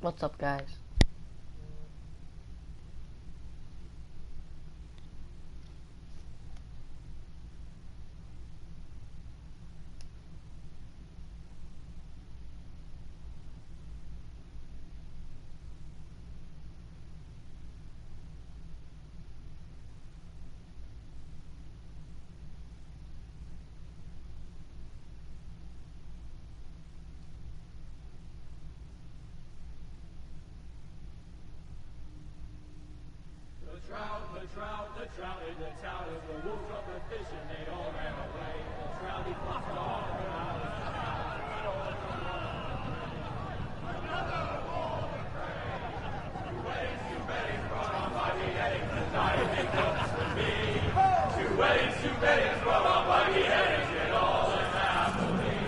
What's up, guys? The trout in the town is the wolves of the fish and they all ran away. The trout he flopped off and I was another wall of prey. Two weddings, two beddings brought on by beheadings and dying it comes to me. Two weddings, two beddings brought on by beheadings and all is happily.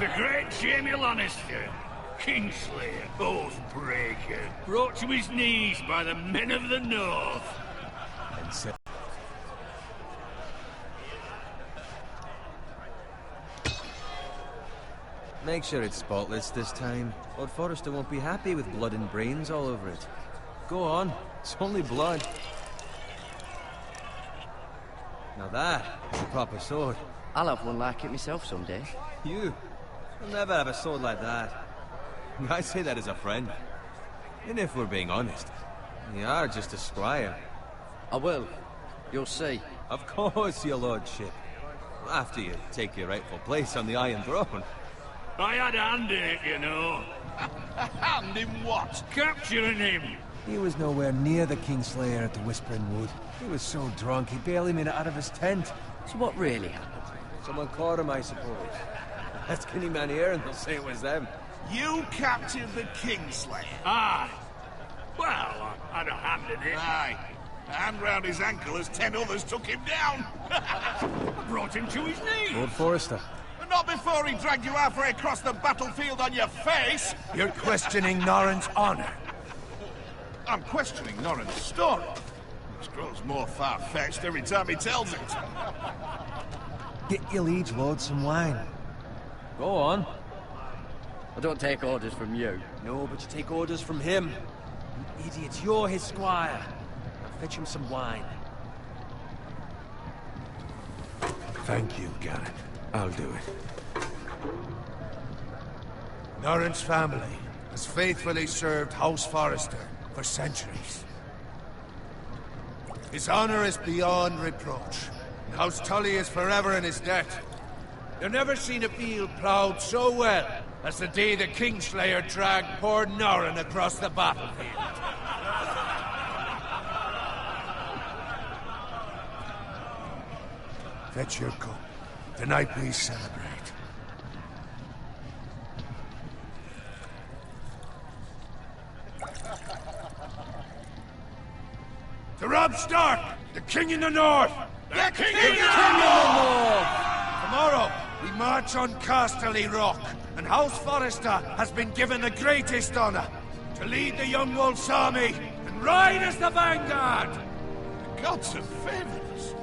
The great Jamie Lannister, Kingslayer, Oathbreaker, brought to his knees by the men of the North. And so make sure it's spotless this time. Lord Forrester won't be happy with blood and brains all over it. Go on, it's only blood. Now that is a proper sword. I'll have one like it myself someday. You? You'll never have a sword like that. I say that as a friend. And if we're being honest, you are just a squire. I will. You'll see. Of course, your lordship. After you take your rightful place on the Iron Throne. I had a hand in it, you know. A hand in what? Capturing him. He was nowhere near the Kingslayer at the Whispering Wood. He was so drunk he barely made it out of his tent. So what really happened? Someone caught him, I suppose. Ask any man here and they'll say it was them. You captured the Kingslayer? Aye. Well, I had a hand in it. Aye. A hand round his ankle as 10 others took him down. I brought him to his knees. Lord Forrester. But not before he dragged you halfway across the battlefield on your face. You're questioning Norrin's honor. I'm questioning Norrin's story. Which grows more far-fetched every time he tells it. Get your liege lord some wine. Go on. I don't take orders from you. No, but you take orders from him. You idiots, you're his squire. Now fetch him some wine. Thank you, Garrett. I'll do it. Norrin's family has faithfully served House Forrester for centuries. His honor is beyond reproach, and House Tully is forever in his debt. You've never seen a field ploughed so well as the day the Kingslayer dragged poor Norrin across the battlefield. Fetch your cup. Tonight we celebrate. To Robb Stark, the King in the North! The King in the North! Tomorrow, we march on Casterly Rock, and House Forrester has been given the greatest honor to lead the Young Wolf's army and ride as the vanguard! The gods have favored us.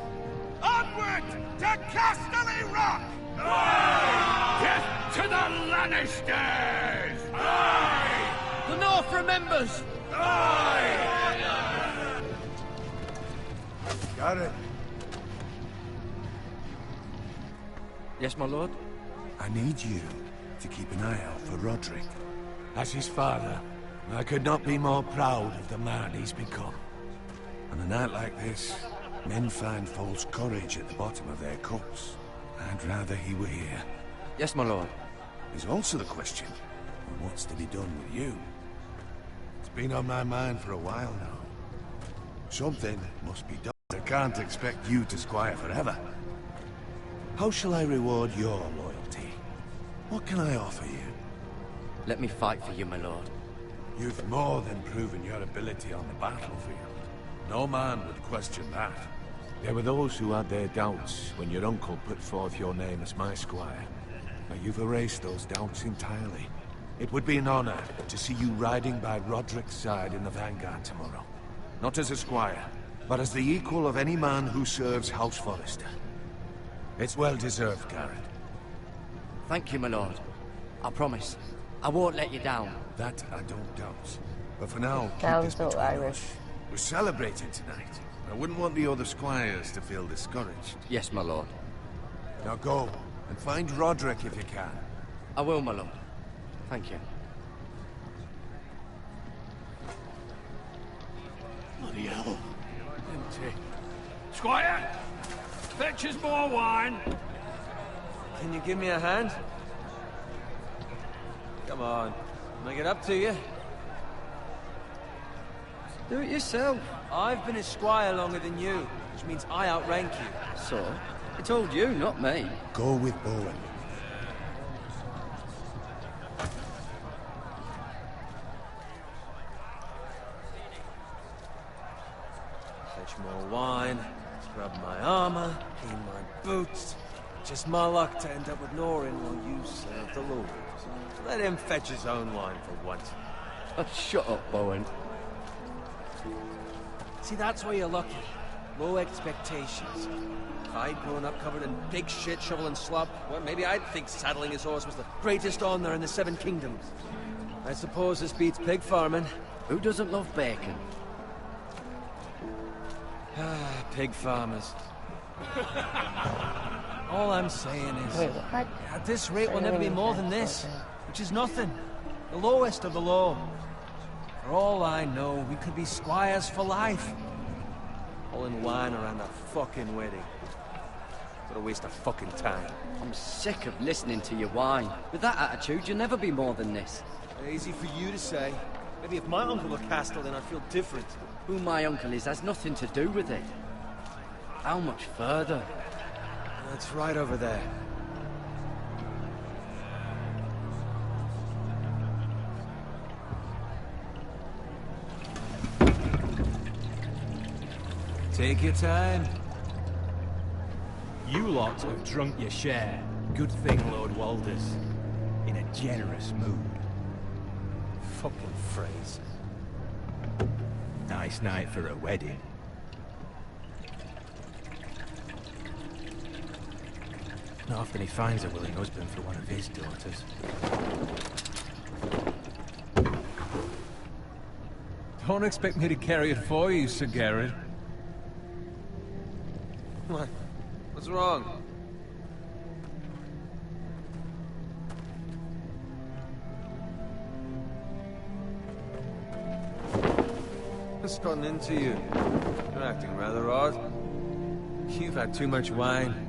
Onward to Casterly Rock! Aye! Death to the Lannisters! Aye! The North remembers! Aye! Got it. Yes, my lord? I need you to keep an eye out for Roderick. As his father, I could not be more proud of the man he's become. On a night like this, men find false courage at the bottom of their cups. I'd rather he were here. Yes, my lord. There's also the question of what's to be done with you. It's been on my mind for a while now. Something must be done. I can't expect you to squire forever. How shall I reward your loyalty? What can I offer you? Let me fight for you, my lord. You've more than proven your ability on the battlefield. No man would question that. There were those who had their doubts when your uncle put forth your name as my squire. Now you've erased those doubts entirely. It would be an honor to see you riding by Roderick's side in the vanguard tomorrow. Not as a squire, but as the equal of any man who serves House Forrester. It's well deserved, Garrett. Thank you, my lord. I promise. I won't let you down. That I don't doubt. But for now, keep Sounds this so between Irish. us. We're celebrating tonight. I wouldn't want the other squires to feel discouraged. Yes, my lord. Now go, and find Roderick if you can. I will, my lord. Thank you. Bloody hell. Empty. Squire! Fetch us more wine. Can you give me a hand? Come on. Make it up to you. Do it yourself. I've been a squire longer than you, which means I outrank you. So? I told you, not me. Go with Bowen. Fetch more wine, scrub my armor, clean my boots. Just my luck to end up with Norin while you serve the Lord. Let him fetch his own wine for once. Oh, shut up, Bowen. See, that's why you're lucky. Low expectations. If I'd grown up covered in pig shit, shovel and slop, well, maybe I'd think saddling his horse was the greatest honor in the Seven Kingdoms. I suppose this beats pig farming. Who doesn't love bacon? Ah, pig farmers. All I'm saying is, Wait, what? at this rate we'll never be more than this, which is nothing. The lowest of the low. For all I know, we could be squires for life. All in wine around a fucking wedding. What a waste of fucking time. I'm sick of listening to your whine. With that attitude, you'll never be more than this. Easy for you to say. Maybe if my uncle were Castellan, I'd feel different. Who my uncle is has nothing to do with it. How much further? That's right over there. Take your time. You lot have drunk your share. Good thing Lord Walder's in a generous mood. Fucking phrase. Nice night for a wedding. Not often he finds a willing husband for one of his daughters. Don't expect me to carry it for you, Sir Garrett. What? What's wrong? What's gotten into you? You're acting rather odd. You've had too much wine.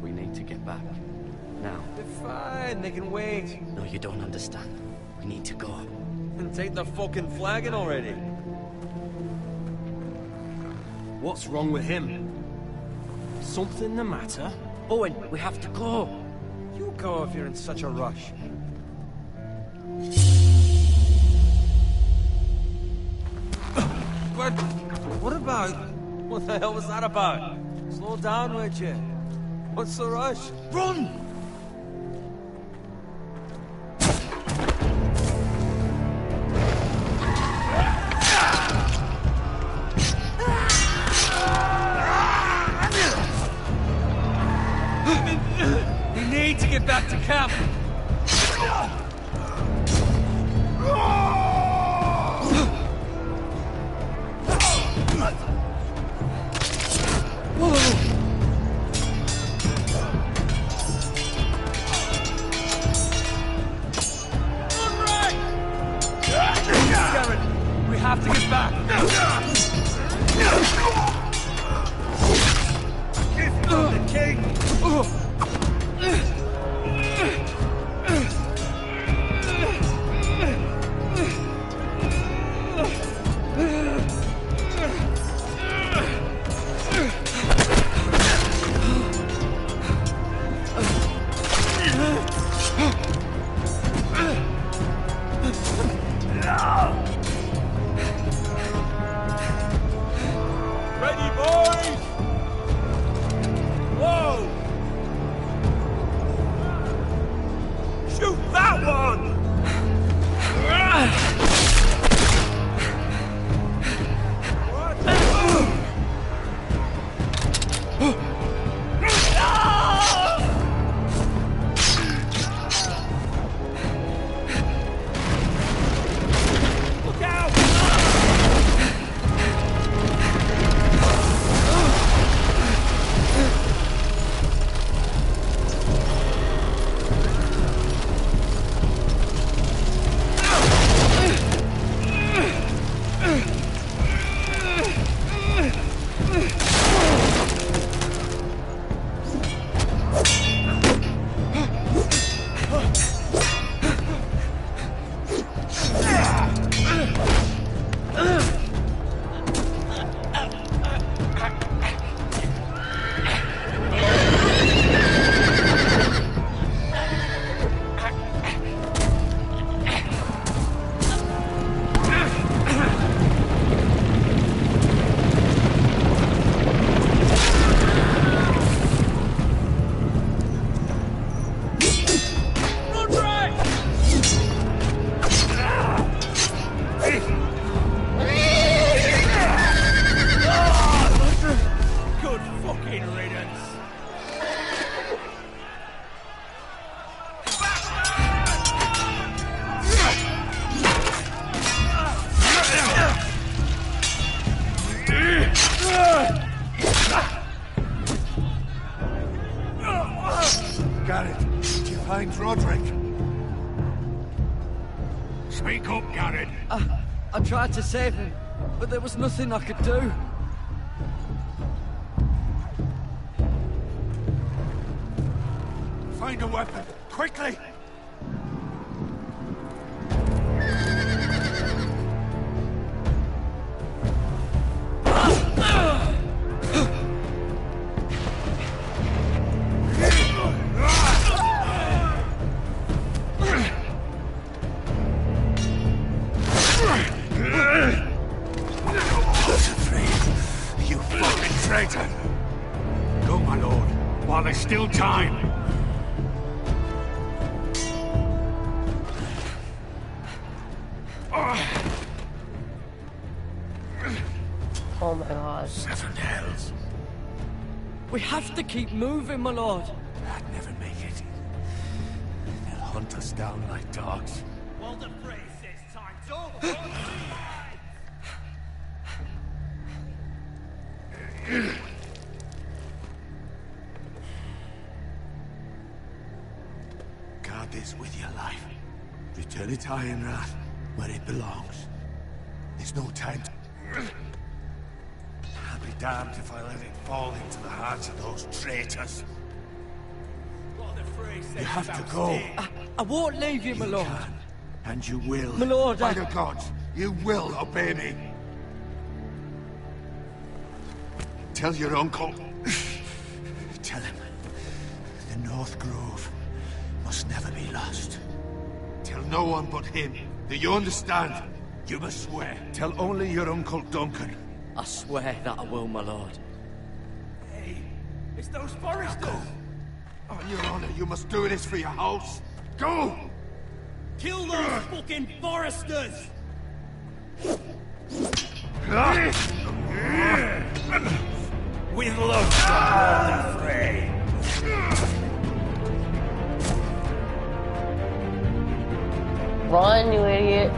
We need to get back. Now. They're fine, they can wait. No, you don't understand. We need to go. And take the fucking flagon already. What's wrong with him? Something the matter? Owen, we have to go. You go if you're in such a rush. But what about? What the hell was that about? Slow down, would you? What's the rush? Run! We need to get back to camp. We have to get back. It's not the king. Ready, boys! Whoa! Shoot that one! Garrett, did you find Roderick? Speak up, Garrett. I tried to save him, but there was nothing I could do. Find a weapon, quickly! Go, my lord, while there's still time. Oh my god. Seven hells. We have to keep moving, my lord. I'd never make it. They'll hunt us down like dogs. Well, the phrase says time's over. Guard this with your life. Return it to Ironrath, where it belongs. There's no time to... I'll be damned if I let it fall into the hearts of those traitors. You have to go. I won't leave you, my lord. Can, and you will. My lord, By the gods, you will obey me. Tell your uncle. Tell him. The North Grove must never be lost. Tell no one but him. Do you understand? You must swear. Tell only your Uncle Duncan. I swear that I will, my lord. Hey, it's those foresters. On your honor, you must do this for your house. Go! Kill those fucking foresters. With love, Lord Frey. Run, you idiot.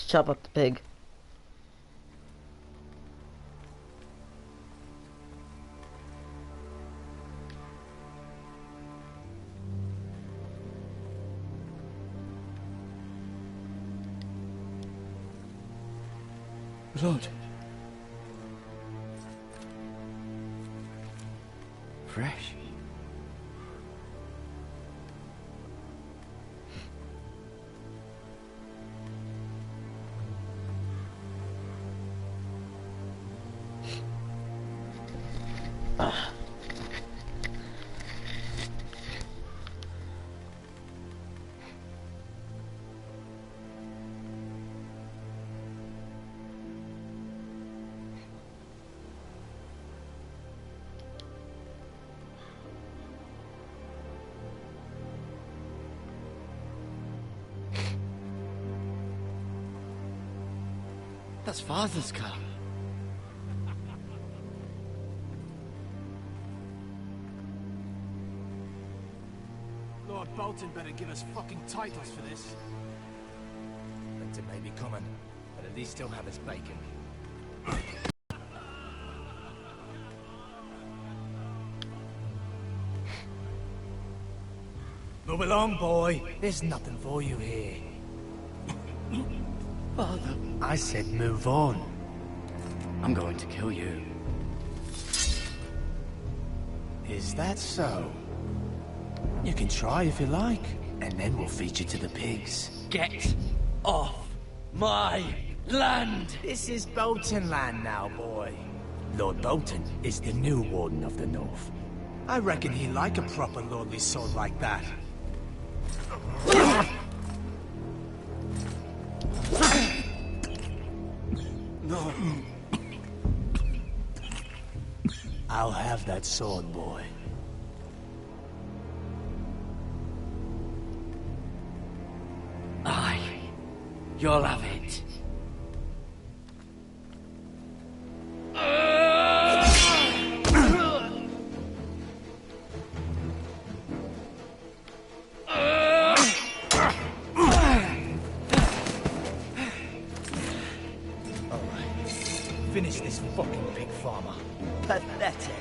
Chop up the pig. Lord. Fresh. That's Father's car. Lord Bolton better give us fucking titles for this. Winter may be coming, but at least he'll have his bacon. Move along, boy. There's nothing for you here. Father, I said move on. I'm going to kill you. Is that so? You can try if you like, and then we'll feed you to the pigs. Get off my land! This is Bolton land now, boy. Lord Bolton is the new Warden of the North. I reckon he'd like a proper lordly sword like that. No. I'll have that sword, boy. You'll have it. Finish this fucking pig farmer. Pathetic.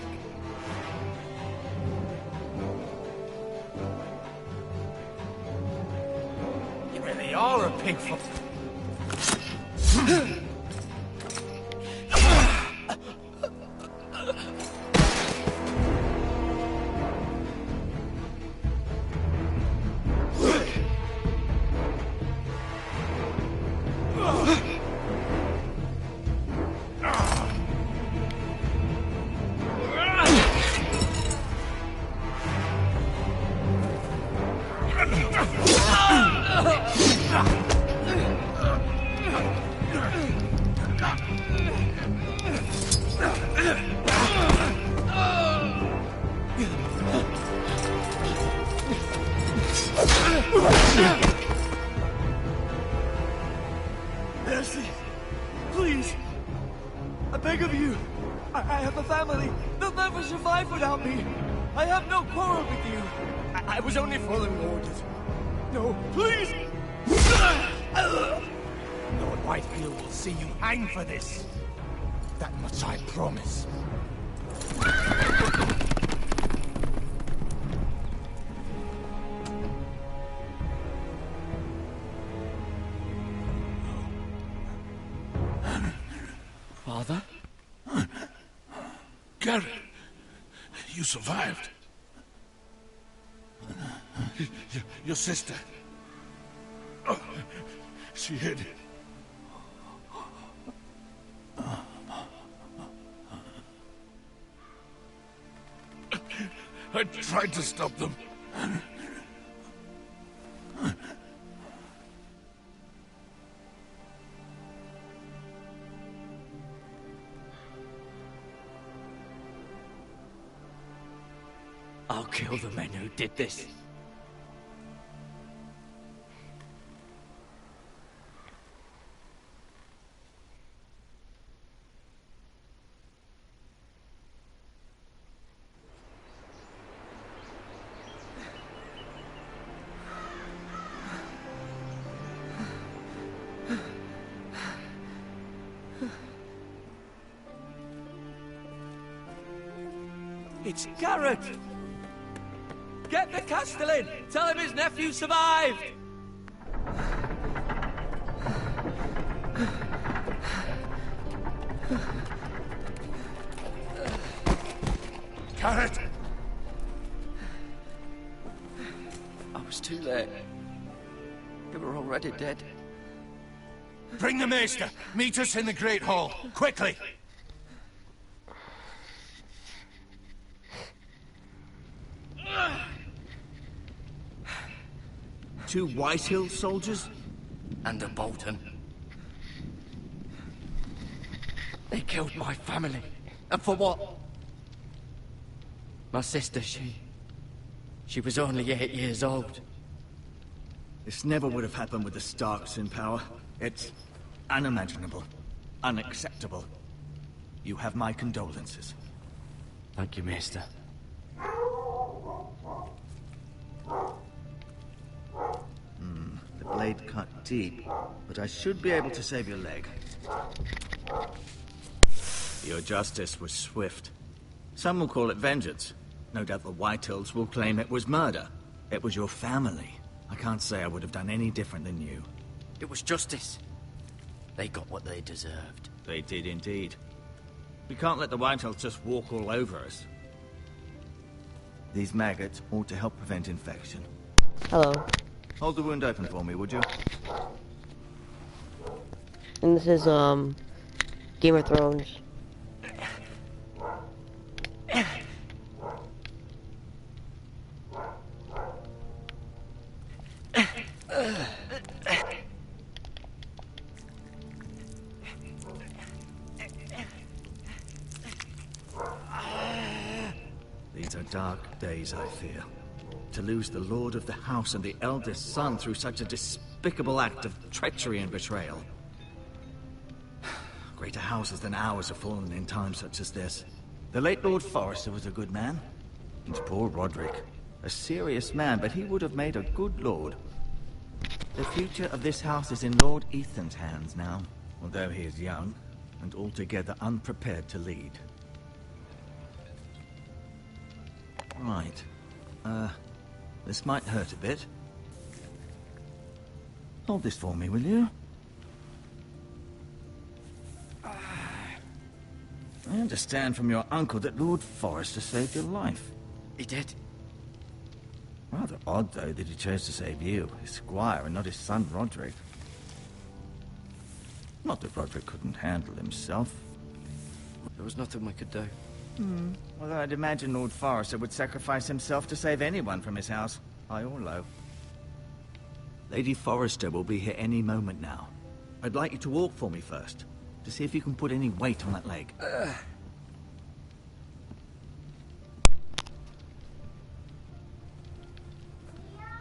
You really are a pig farmer. Mercy! Please! I beg of you! I have a family! They'll never survive without me! I have no quarrel with you! I was only following orders. No, please! Lord Whitefield will see you hang for this. That much I promise. Father? Garrett, you survived. Your sister. Oh, she hid. I tried to stop them. I'll kill the men who did this. It's Garrett! Get the Castellan! Tell him his nephew survived! Garrett! I was too late. They were already dead. Bring the Maester! Meet us in the Great Hall, quickly! Two Whitehill soldiers? And a Bolton. They killed my family. And for what? My sister, she was only 8 years old. This never would have happened with the Starks in power. It's unimaginable. unacceptable. You have my condolences. Thank you, Maester. The blade cut deep, but I should be able to save your leg. Your justice was swift. Some will call it vengeance. No doubt the Whitehills will claim it was murder. It was your family. I can't say I would have done any different than you. It was justice. They got what they deserved. They did indeed. We can't let the Whitehills just walk all over us. These maggots ought to help prevent infection. Hello. Hold the wound open for me, would you? And this is, Game of Thrones. These are dark days, I fear. To lose the lord of the house and the eldest son through such a despicable act of treachery and betrayal. Greater houses than ours have fallen in times such as this. The late Lord Forrester was a good man. And poor Roderick. A serious man, but he would have made a good lord. The future of this house is in Lord Ethan's hands now, although he is young and altogether unprepared to lead. Right. This might hurt a bit. Hold this for me, will you? I understand from your uncle that Lord Forrester saved your life. He did. Rather odd, though, that he chose to save you, his squire, and not his son, Roderick. Not that Roderick couldn't handle himself. There was nothing we could do. Although I'd imagine Lord Forrester would sacrifice himself to save anyone from his house, high or low. Lady Forrester will be here any moment now. I'd like you to walk for me first, to see if you can put any weight on that leg.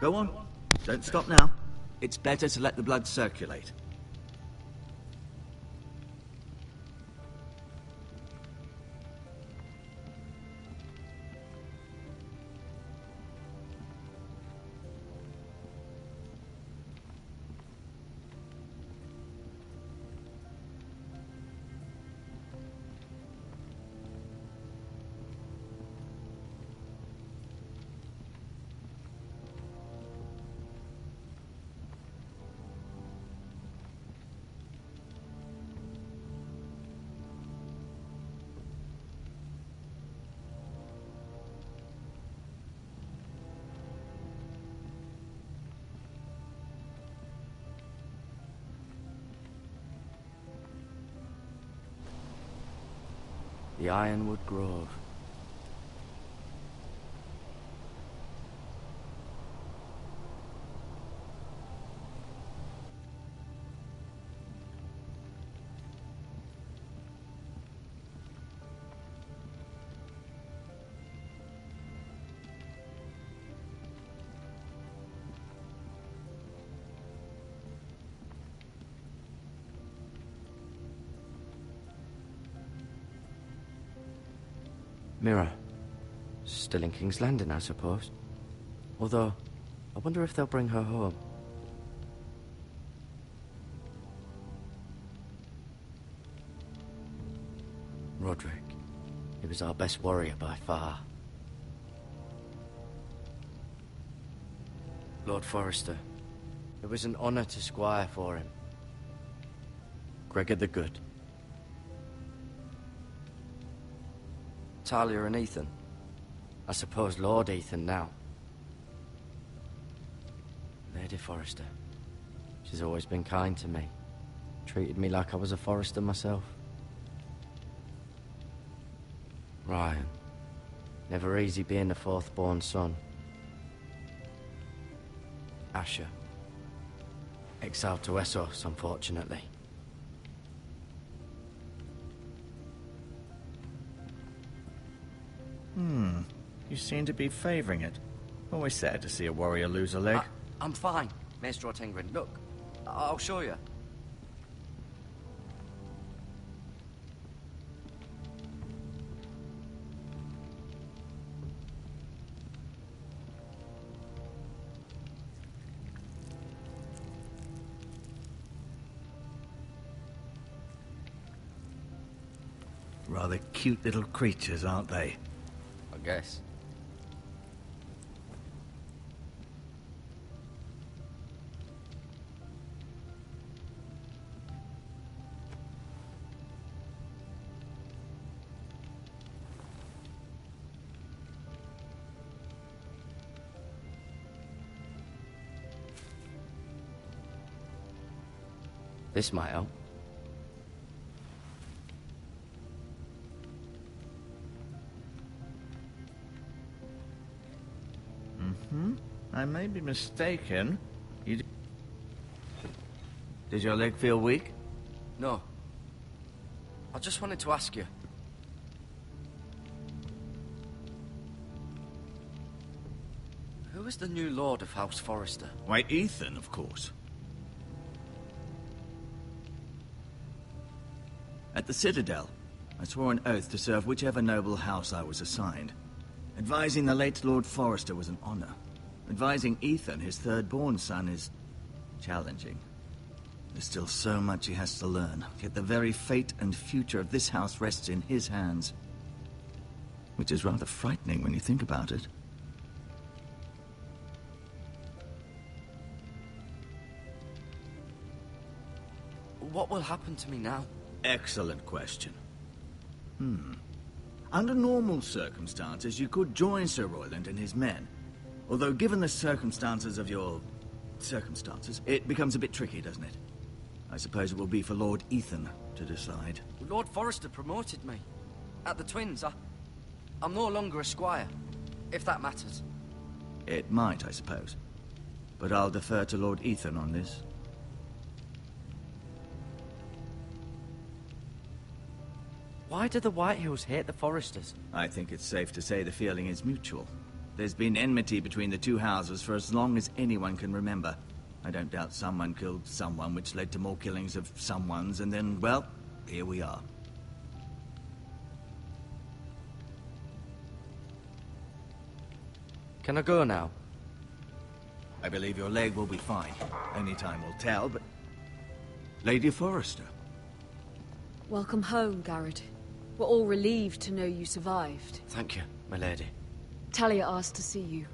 Go on. Don't stop now. It's better to let the blood circulate. The Ironwood Grove. Mirror. Still in King's Landing, I suppose. Although, I wonder if they'll bring her home. Roderick. He was our best warrior by far. Lord Forrester. It was an honor to squire for him. Gregor the Good. Talia and Ethan. I suppose Lord Ethan now. Lady Forrester. She's always been kind to me. Treated me like I was a Forrester myself. Ryan. Never easy being the fourth-born son. Asher. Exiled to Essos, unfortunately. You seem to be favoring it. Always sad to see a warrior lose a leg. I'm fine, Maester Ortengrin. Look, I'll show you. Rather cute little creatures, aren't they? I guess. This might help. I may be mistaken. Did your leg feel weak? No. I just wanted to ask you. Who is the new Lord of House Forrester? Why, Ethan, of course. At the Citadel, I swore an oath to serve whichever noble house I was assigned. Advising the late Lord Forrester was an honor. Advising Ethan, his third-born son, is challenging. There's still so much he has to learn, yet the very fate and future of this house rests in his hands. Which is rather frightening when you think about it. What will happen to me now? Excellent question. Under normal circumstances, you could join Sir Royland and his men. Although, given the circumstances of your... circumstances, it becomes a bit tricky, doesn't it? I suppose it will be for Lord Ethan to decide. Lord Forrester promoted me. At the Twins, I'm no longer a squire, if that matters. It might, I suppose. But I'll defer to Lord Ethan on this. Why do the Whitehills hate the Forresters? I think it's safe to say the feeling is mutual. There's been enmity between the two houses for as long as anyone can remember. I don't doubt someone killed someone, which led to more killings of someones, and then, well, here we are. Can I go now? I believe your leg will be fine. Only time will tell, but... Lady Forrester. Welcome home, Garrett. We're all relieved to know you survived. Thank you, my lady. Talia asked to see you.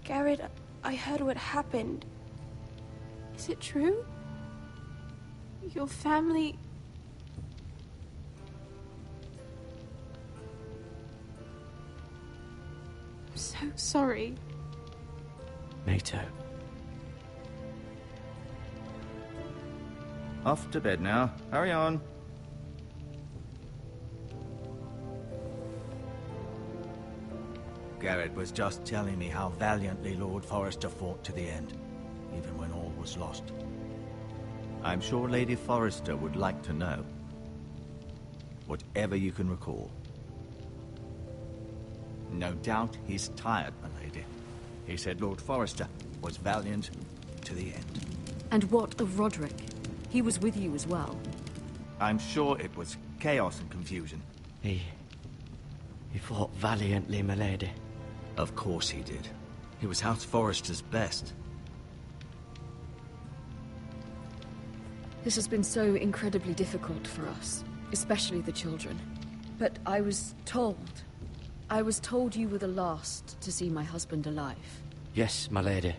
Garrett, I heard what happened. Is it true? Your family... I'm so sorry. Me too. Off to bed now. Hurry on. Garrett was just telling me how valiantly Lord Forrester fought to the end, even when all was lost. I'm sure Lady Forrester would like to know. Whatever you can recall. No doubt he's tired, my lady. He said Lord Forrester was valiant to the end. And what of Roderick? He was with you as well. I'm sure it was chaos and confusion. He fought valiantly, my lady. Of course he did. He was House Forrester's best. This has been so incredibly difficult for us, especially the children. But I was told you were the last to see my husband alive. Yes, my lady.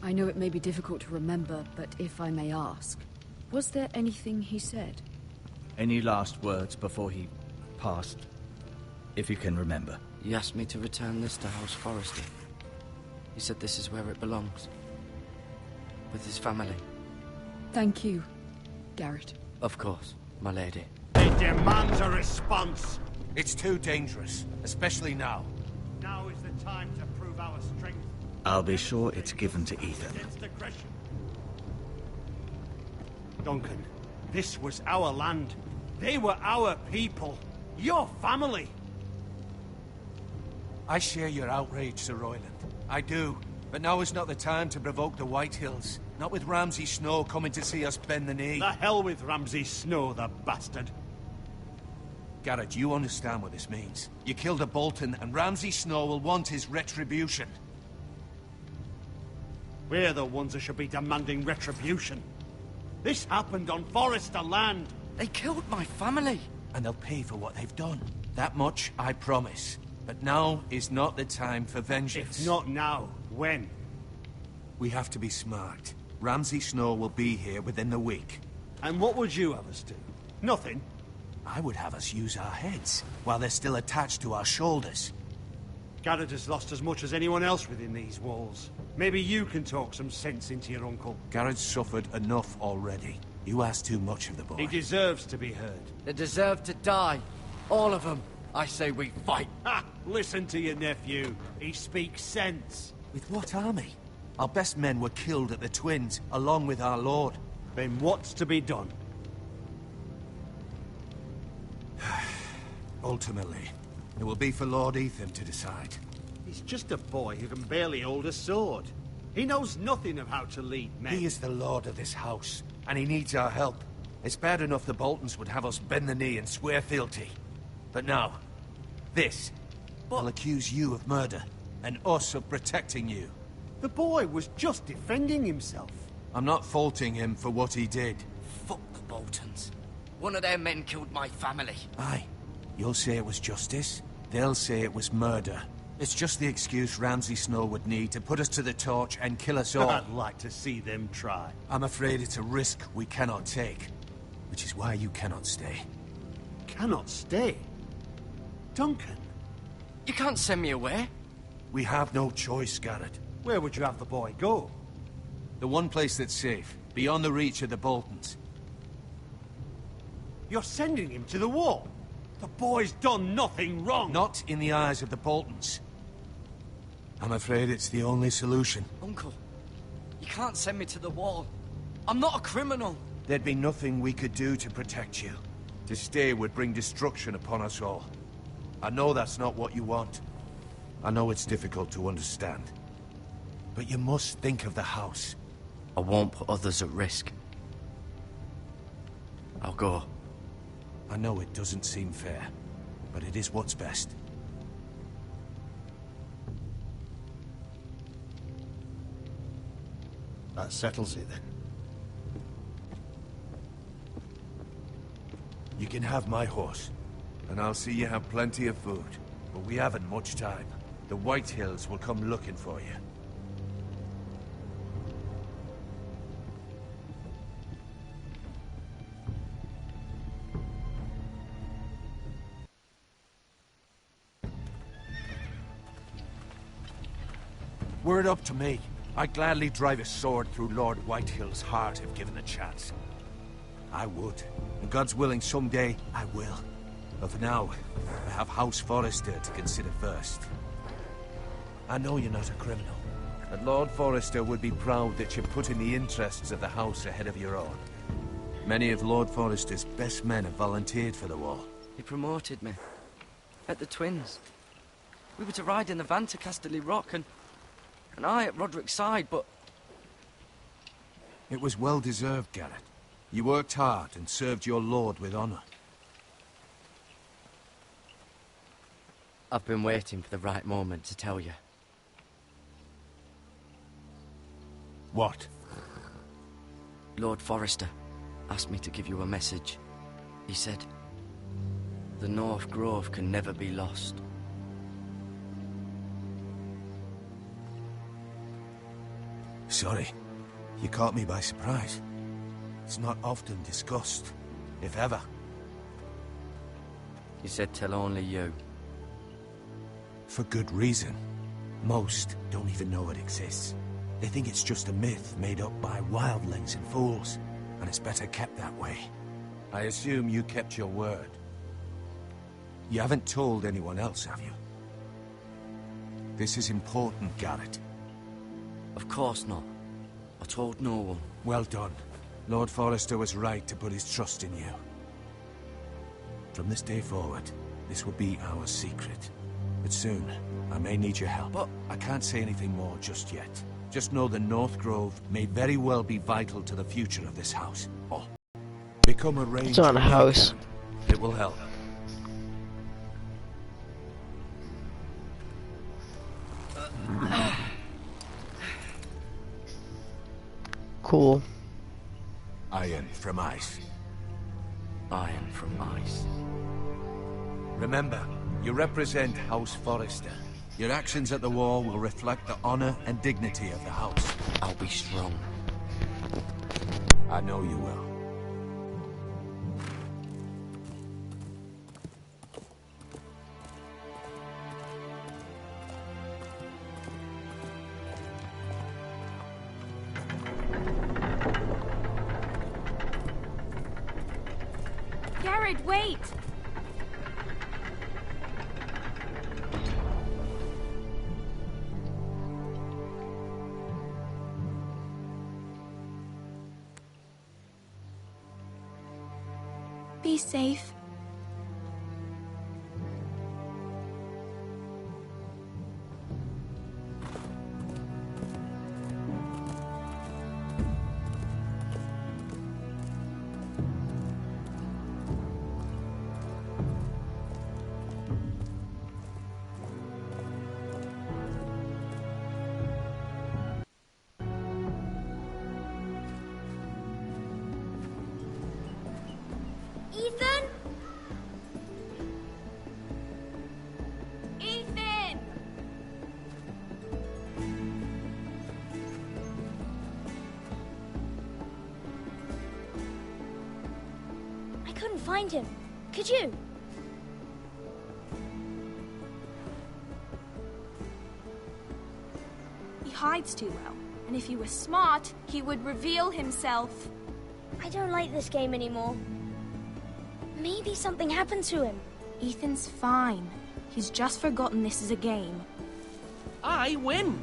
I know it may be difficult to remember, but if I may ask, was there anything he said? Any last words before he passed? If you can remember. He asked me to return this to House Forrester. He said this is where it belongs. With his family. Thank you, Garrett. Of course, my lady. It demands a response. It's too dangerous, especially now. Now is the time to prove our strength. I'll be sure it's given to Ethan. Against aggression. Duncan, this was our land. They were our people. Your family. I share your outrage, Sir Royland. I do. But now is not the time to provoke the Whitehills. Not with Ramsay Snow coming to see us bend the knee. The hell with Ramsay Snow, the bastard. Garrett, you understand what this means. You killed a Bolton, and Ramsay Snow will want his retribution. We're the ones that should be demanding retribution. This happened on Forrester land. They killed my family. and they'll pay for what they've done. That much I promise. But now is not the time for vengeance. If not now, when? We have to be smart. Ramsay Snow will be here within the week. And what would you have us do? Nothing? I would have us use our heads, while they're still attached to our shoulders. Garrett has lost as much as anyone else within these walls. Maybe you can talk some sense into your uncle. Garrett's suffered enough already. You ask too much of the boy. He deserves to be heard. They deserve to die. All of them. I say we fight. Ha! Listen to your nephew. He speaks sense. With what army? Our best men were killed at the Twins, along with our lord. Then what's to be done? Ultimately, it will be for Lord Ethan to decide. He's just a boy who can barely hold a sword. He knows nothing of how to lead men. He is the lord of this house, and he needs our help. It's bad enough the Boltons would have us bend the knee and swear fealty. But now, this will accuse you of murder, and us of protecting you. The boy was just defending himself. I'm not faulting him for what he did. Fuck the Boltons. One of their men killed my family. Aye. You'll say it was justice. They'll say it was murder. It's just the excuse Ramsay Snow would need to put us to the torch and kill us all. I'd like to see them try. I'm afraid it's a risk we cannot take. Which is why you cannot stay. Cannot stay? Duncan? You can't send me away. We have no choice, Garrett. Where would you have the boy go? The one place that's safe, beyond the reach of the Boltons. You're sending him to the wall? The boy's done nothing wrong! Not in the eyes of the Boltons. I'm afraid it's the only solution. Uncle, you can't send me to the wall. I'm not a criminal. There'd be nothing we could do to protect you. To stay would bring destruction upon us all. I know that's not what you want. I know it's difficult to understand. But you must think of the house. I won't put others at risk. I'll go. I know it doesn't seem fair, but it is what's best. That settles it then. You can have my horse, and I'll see you have plenty of food. But we haven't much time. The White Hills will come looking for you. Were it up to me, I'd gladly drive a sword through Lord Whitehill's heart if given the chance. I would. And God's willing, someday I will. But for now, I have House Forrester to consider first. I know you're not a criminal, but Lord Forrester would be proud that you're putting the interests of the house ahead of your own. Many of Lord Forrester's best men have volunteered for the war. He promoted me. At the Twins. We were to ride in the van to Casterly Rock, and I at Roderick's side, but... It was well deserved, Garrett. You worked hard and served your lord with honor. I've been waiting for the right moment to tell you. What? Lord Forrester asked me to give you a message. He said, the North Grove can never be lost. Sorry. You caught me by surprise. It's not often discussed, if ever. He said tell only you. For good reason. Most don't even know it exists. They think it's just a myth made up by wildlings and fools, and it's better kept that way. I assume you kept your word. You haven't told anyone else, have you? This is important, Garrett. Of course not. I told no one. Well done. Lord Forrester was right to put his trust in you. From this day forward, this will be our secret. But soon, I may need your help. But I can't say anything more just yet. Just know the North Grove may very well be vital to the future of this house. Oh. Become a ranger. It's not a house. It will help. Cool. Iron from ice. Iron from ice. Remember, you represent House Forrester. Your actions at the wall will reflect the honor and dignity of the house. I'll be strong. I know you will. Garrett, wait! Be safe. Ethan? Ethan! I couldn't find him. Could you? He hides too well. And if he were smart, he would reveal himself. I don't like this game anymore. Maybe something happened to him. Ethan's fine. He's just forgotten this is a game. I win!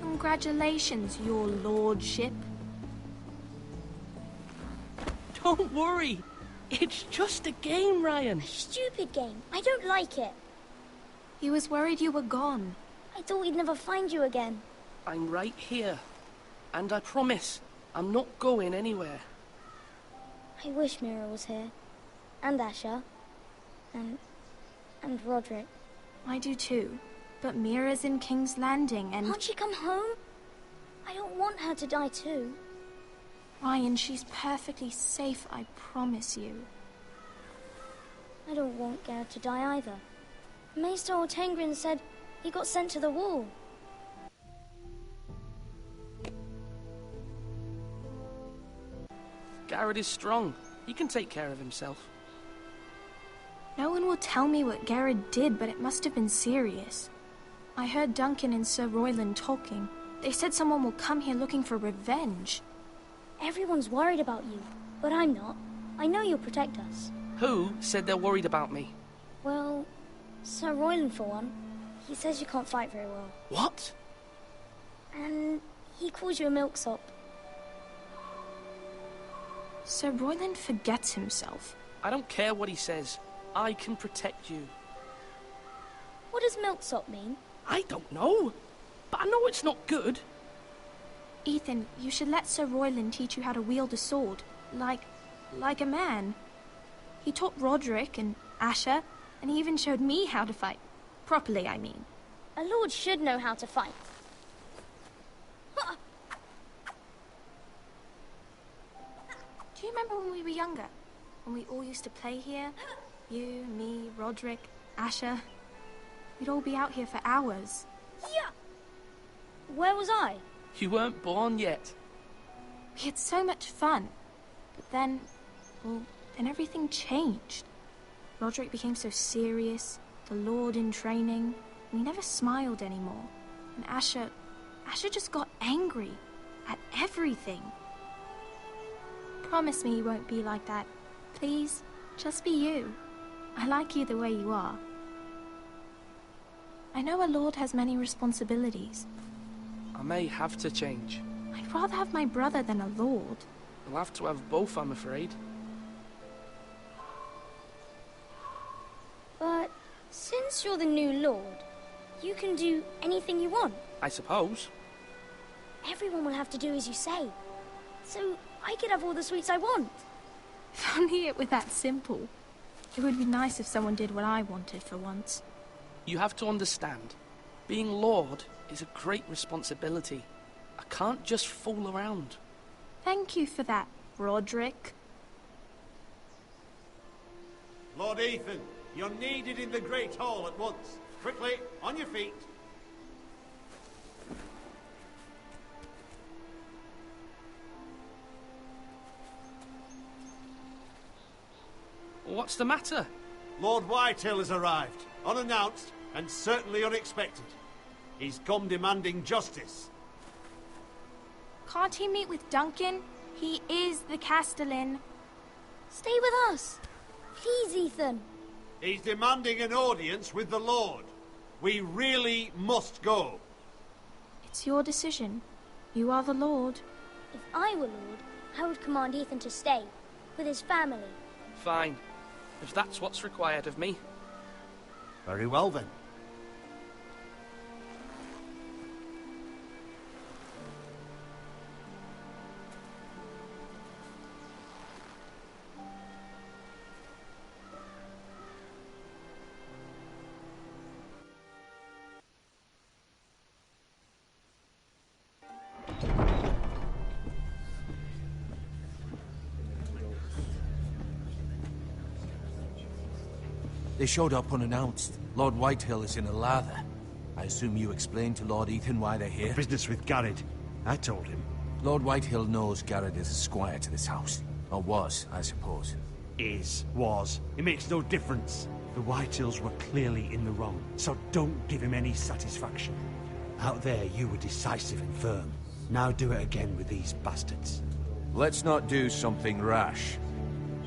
Congratulations, your lordship. Don't worry. It's just a game, Ryan. A stupid game. I don't like it. He was worried you were gone. I thought we'd never find you again. I'm right here. And I promise, I'm not going anywhere. I wish Mira was here. And Asher. And Roderick. I do too. But Mira's in King's Landing and... Can't she come home? I don't want her to die too. Ryan, she's perfectly safe, I promise you. I don't want Garrett to die either. Maester Ortengrin said he got sent to the wall. Garrett is strong. He can take care of himself. No one will tell me what Garrett did, but it must have been serious. I heard Duncan and Sir Royland talking. They said someone will come here looking for revenge. Everyone's worried about you, but I'm not. I know you'll protect us. Who said they're worried about me? Well, Sir Royland for one. He says you can't fight very well. What? And he calls you a milksop. Sir Royland forgets himself. I don't care what he says. I can protect you. What does milksop mean? I don't know, but I know it's not good. Ethan, you should let Sir Royland teach you how to wield a sword. Like a man. He taught Roderick and Asher, and he even showed me how to fight. Properly, I mean. A lord should know how to fight. Do you remember when we were younger? When we all used to play here? You, me, Roderick, Asher. We'd all be out here for hours. Yeah! Where was I? You weren't born yet. We had so much fun. But then, well, then everything changed. Roderick became so serious, the Lord in training, and he never smiled anymore. And Asher just got angry at everything. Promise me you won't be like that. Please, just be you. I like you the way you are. I know a lord has many responsibilities. I may have to change. I'd rather have my brother than a lord. I'll have to have both, I'm afraid. But since you're the new lord, you can do anything you want. I suppose. Everyone will have to do as you say. So I could have all the sweets I want. If only it were that simple. It would be nice if someone did what I wanted for once. You have to understand, being Lord is a great responsibility. I can't just fool around. Thank you for that, Roderick. Lord Ethan, You're needed in the Great Hall at once. Quickly, on your feet. What's the matter? Lord Whitehill has arrived, unannounced and certainly unexpected. He's come demanding justice. Can't he meet with Duncan? He is the Castellan. Stay with us. Please, Ethan. He's demanding an audience with the Lord. We really must go. It's your decision. You are the Lord. If I were Lord, I would command Ethan to stay, with his family. Fine. If that's what's required of me. Very well, then. They showed up unannounced. Lord Whitehill is in a lather. I assume you explained to Lord Ethan why they're here? Business with Garrett. I told him. Lord Whitehill knows Garrett is a squire to this house. Or was, I suppose. Was. It makes no difference. The Whitehills were clearly in the wrong, so don't give him any satisfaction. Out there, you were decisive and firm. Now do it again with these bastards. Let's not do something rash.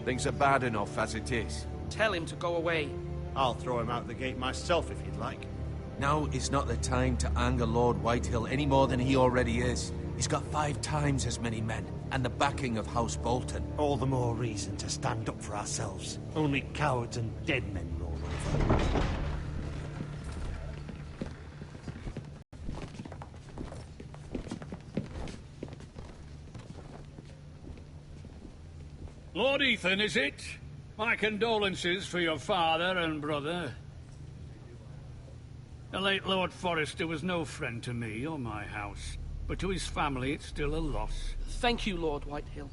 Things are bad enough as it is. Tell him to go away. I'll throw him out the gate myself if you'd like. Now is not the time to anger Lord Whitehill any more than he already is. He's got 5 times as many men, and the backing of House Bolton. All the more reason to stand up for ourselves. Only cowards and dead men roll over. Lord Ethan, is it? My condolences for your father and brother. The late Lord Forrester was no friend to me or my house, but to his family it's still a loss. Thank you, Lord Whitehill.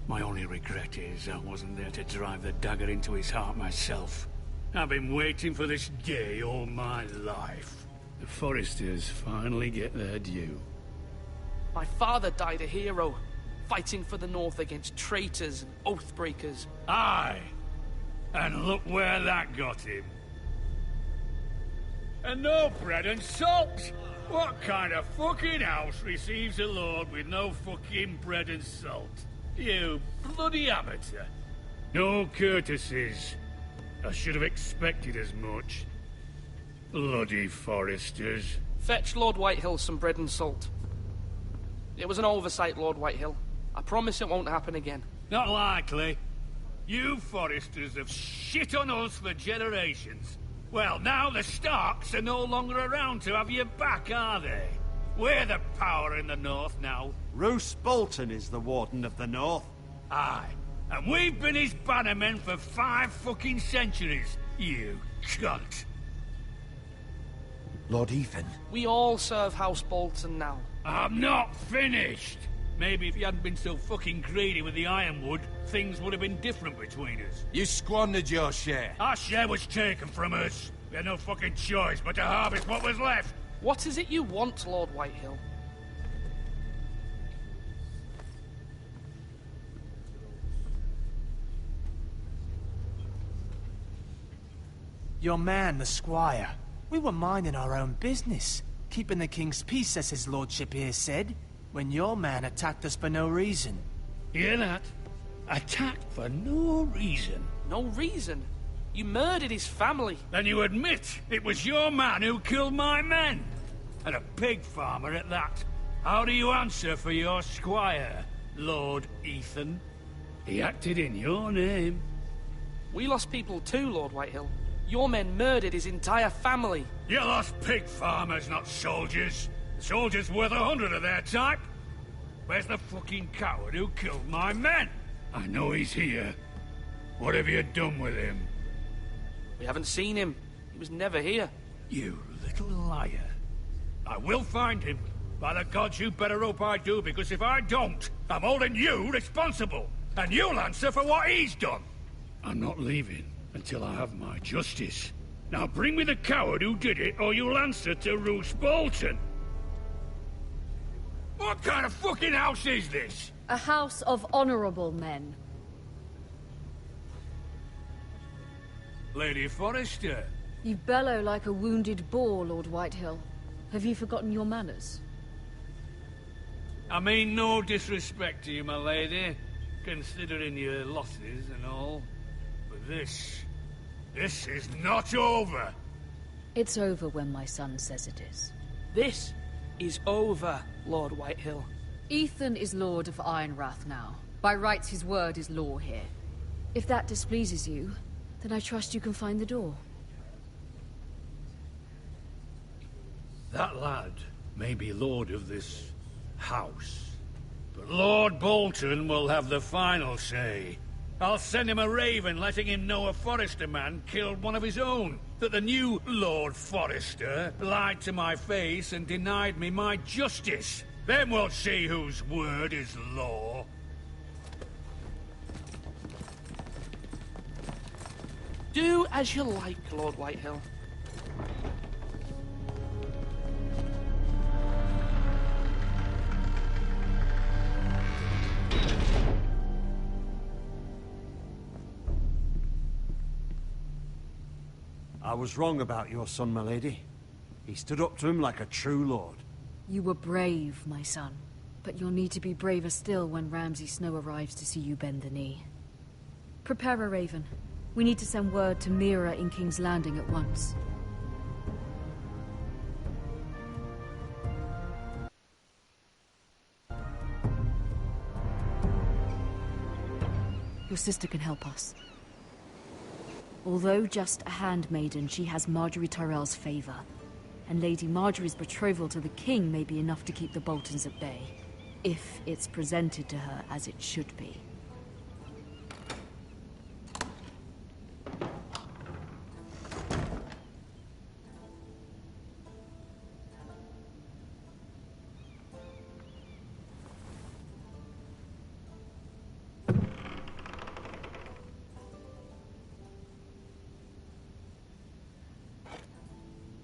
My only regret is I wasn't there to drive the dagger into his heart myself. I've been waiting for this day all my life. The Forresters finally get their due. My father died a hero, fighting for the North against traitors and oath-breakers. Aye! And look where that got him. And no bread and salt! What kind of fucking house receives a lord with no fucking bread and salt? You bloody amateur. No courtesies. I should have expected as much. Bloody Forresters. Fetch Lord Whitehill some bread and salt. It was an oversight, Lord Whitehill. I promise it won't happen again. Not likely. You Forresters have shit on us for generations. Well, now the Starks are no longer around to have your back, are they? We're the power in the North now. Roose Bolton is the Warden of the North. Aye. And we've been his bannermen for 5 fucking centuries, you cunt. Lord Ethan? We all serve House Bolton now. I'm not finished! Maybe if you hadn't been so fucking greedy with the ironwood, things would have been different between us. You squandered your share. Our share was taken from us. We had no fucking choice but to harvest what was left. What is it you want, Lord Whitehill? Your man, the squire. We were minding our own business, keeping the king's peace, as his lordship here said, when your man attacked us for no reason. Hear that? Attacked for no reason. No reason? You murdered his family. Then you admit it was your man who killed my men. And a pig farmer at that. How do you answer for your squire, Lord Ethan? He acted in your name. We lost people too, Lord Whitehill. Your men murdered his entire family. You lost pig farmers, not soldiers. Soldiers worth 100 of their type. Where's the fucking coward who killed my men? I know he's here. What have you done with him? We haven't seen him. He was never here. You little liar. I will find him. By the gods, you better hope I do, because if I don't, I'm holding you responsible. And you'll answer for what he's done. I'm not leaving until I have my justice. Now bring me the coward who did it, or you'll answer to Roose Bolton. What kind of fucking house is this? A house of honorable men. Lady Forrester. You bellow like a wounded boar, Lord Whitehill. Have you forgotten your manners? I mean no disrespect to you, my lady, considering your losses and all. But this is not over. It's over when my son says it is. This is over, Lord Whitehill. Ethan is Lord of Ironrath now. By rights, his word is law here. If that displeases you, then I trust you can find the door. That lad may be lord of this house, but Lord Bolton will have the final say. I'll send him a raven letting him know a Forrester man killed one of his own. That the new Lord Forrester lied to my face and denied me my justice. Then we'll see whose word is law. Do as you like, Lord Whitehill. I was wrong about your son, my lady. He stood up to him like a true lord. You were brave, my son. But you'll need to be braver still when Ramsay Snow arrives to see you bend the knee. Prepare a raven. We need to send word to Mira in King's Landing at once. Your sister can help us. Although just a handmaiden, she has Marjorie Tyrell's favor. And Lady Marjorie's betrothal to the king may be enough to keep the Boltons at bay. If it's presented to her as it should be.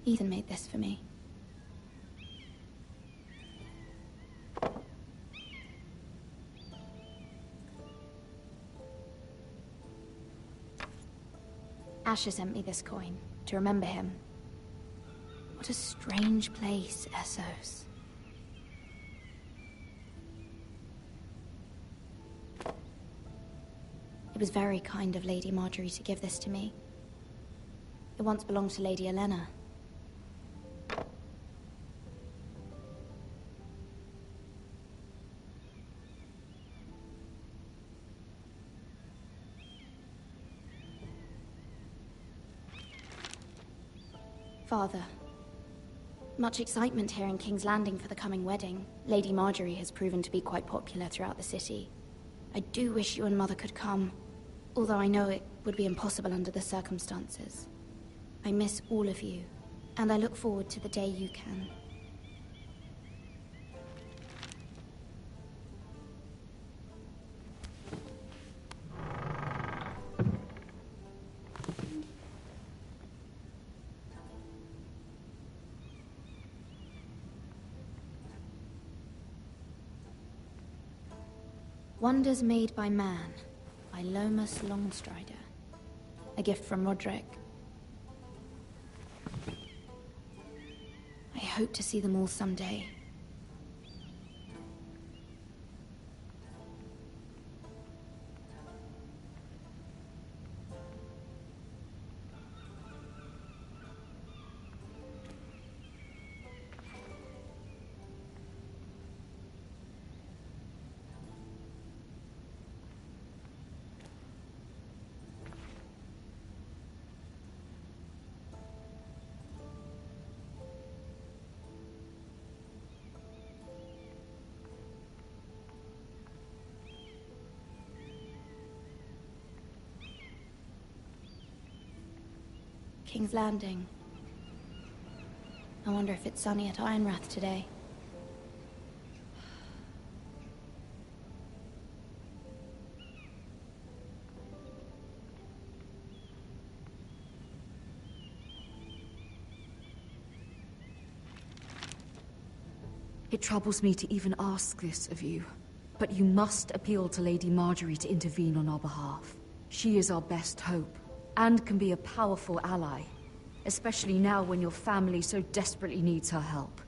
Ethan made this for me. Asher sent me this coin to remember him. What a strange place, Essos. It was very kind of Lady Marjorie to give this to me. It once belonged to Lady Elena. Father, much excitement here in King's Landing for the coming wedding. Lady Marjorie has proven to be quite popular throughout the city. I do wish you and Mother could come, although I know it would be impossible under the circumstances. I miss all of you, and I look forward to the day you can. Wonders Made by Man, by Lomas Longstrider. A gift from Roderick. I hope to see them all someday. King's Landing. I wonder if it's sunny at Ironrath today. It troubles me to even ask this of you, but you must appeal to Lady Marjorie to intervene on our behalf. She is our best hope, and can be a powerful ally, especially now when your family so desperately needs her help.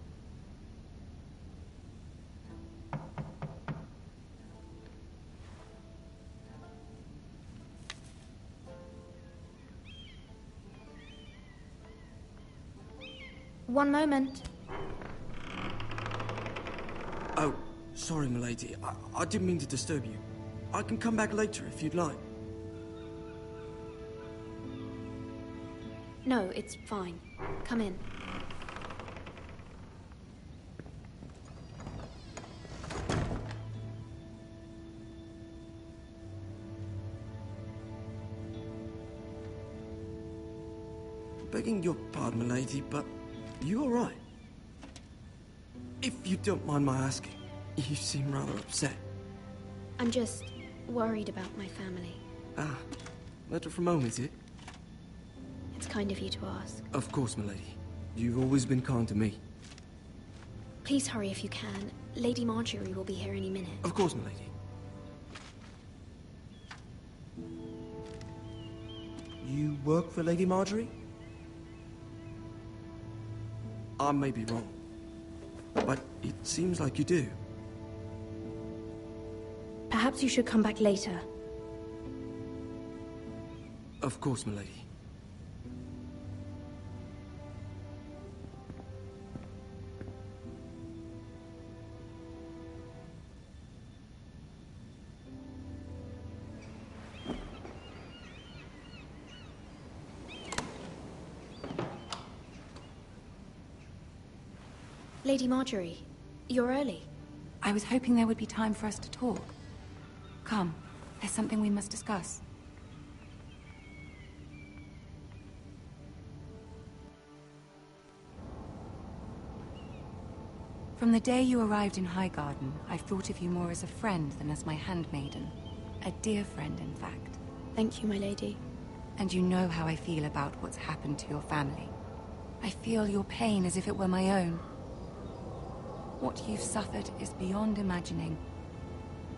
One moment. Oh, sorry, milady. I didn't mean to disturb you. I can come back later if you'd like. No, it's fine. Come in. Begging your pardon, milady, but you all right? If you don't mind my asking, you seem rather upset. I'm just worried about my family. Ah, letter from home, is it? It's kind of you to ask. Of course, milady. You've always been kind to me. Please hurry if you can. Lady Marjorie will be here any minute. Of course, milady. You work for Lady Marjorie? I may be wrong, but it seems like you do. Perhaps you should come back later. Of course, milady. Lady Marjorie, you're early. I was hoping there would be time for us to talk. Come, there's something we must discuss. From the day you arrived in Highgarden, I've thought of you more as a friend than as my handmaiden. A dear friend, in fact. Thank you, my lady. And you know how I feel about what's happened to your family. I feel your pain as if it were my own. What you've suffered is beyond imagining.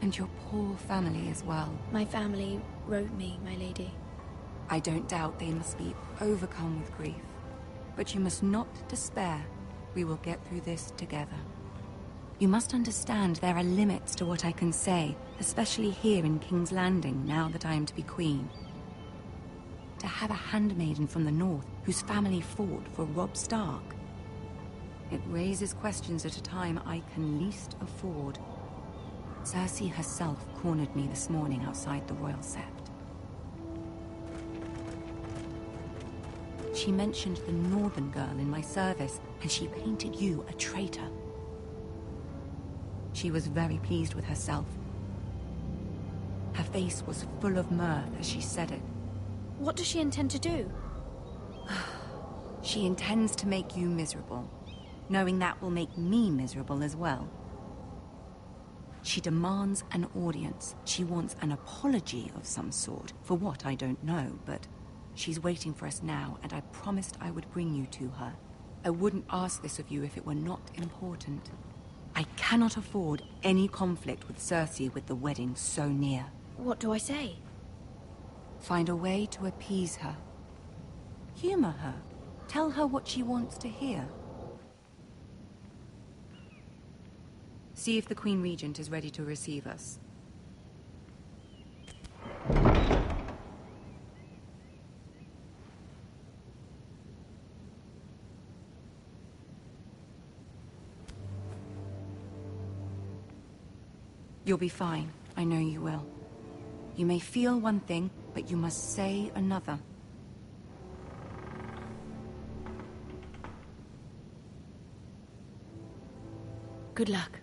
And your poor family as well. My family wrote me, my lady. I don't doubt they must be overcome with grief. But you must not despair. We will get through this together. You must understand there are limits to what I can say, especially here in King's Landing, now that I am to be queen. To have a handmaiden from the north whose family fought for Robb Stark. It raises questions at a time I can least afford. Cersei herself cornered me this morning outside the Royal Sept. She mentioned the northern girl in my service, and she painted you a traitor. She was very pleased with herself. Her face was full of mirth as she said it. What does she intend to do? She intends to make you miserable, knowing that will make me miserable as well. She demands an audience. She wants an apology of some sort, for what I don't know, but she's waiting for us now, and I promised I would bring you to her. I wouldn't ask this of you if it were not important. I cannot afford any conflict with Cersei with the wedding so near. What do I say? Find a way to appease her. Humor her. Tell her what she wants to hear. See if the Queen Regent is ready to receive us. You'll be fine. I know you will. You may feel one thing, but you must say another. Good luck.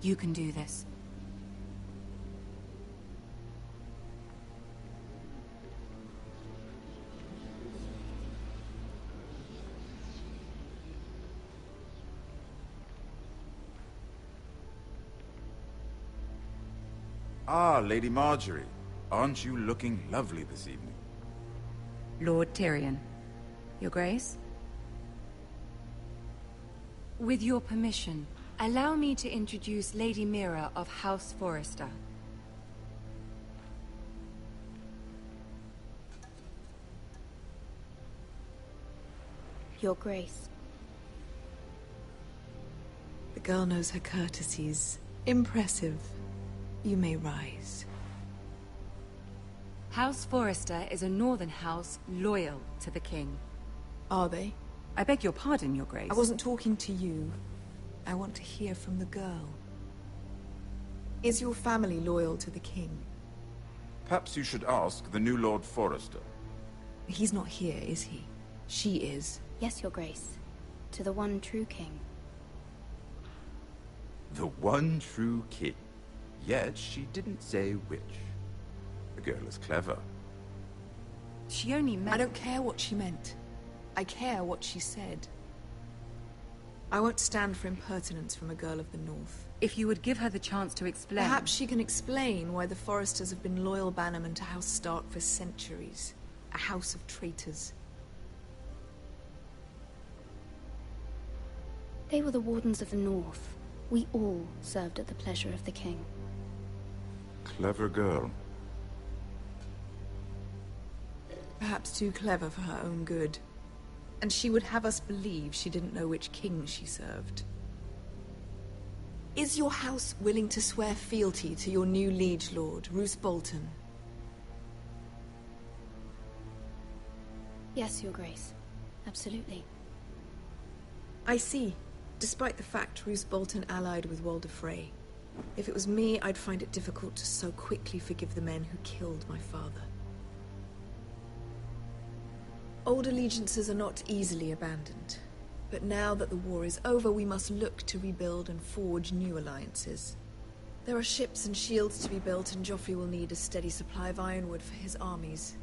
You can do this. Ah, Lady Marjorie. Aren't you looking lovely this evening? Lord Tyrion. Your Grace? With your permission, allow me to introduce Lady Mira of House Forrester. Your Grace. The girl knows her courtesies. Impressive. You may rise. House Forrester is a northern house loyal to the king. Are they? I beg your pardon, Your Grace. I wasn't talking to you. I want to hear from the girl. Is your family loyal to the king? Perhaps you should ask the new Lord Forrester. He's not here, is he? She is. Yes, Your Grace. To the one true king. The one true king. Yet she didn't say which. The girl is clever. She only meant... I don't care what she meant. I care what she said. I won't stand for impertinence from a girl of the North. If you would give her the chance to explain... Perhaps she can explain why the Forresters have been loyal bannermen to House Stark for centuries. A house of traitors. They were the Wardens of the North. We all served at the pleasure of the king. Clever girl. Perhaps too clever for her own good. And she would have us believe she didn't know which king she served. Is your house willing to swear fealty to your new liege lord, Roose Bolton? Yes, Your Grace. Absolutely. I see. Despite the fact Roose Bolton allied with Walder Frey. If it was me, I'd find it difficult to so quickly forgive the men who killed my father. Old allegiances are not easily abandoned. But now that the war is over, we must look to rebuild and forge new alliances. There are ships and shields to be built, and Joffrey will need a steady supply of ironwood for his armies.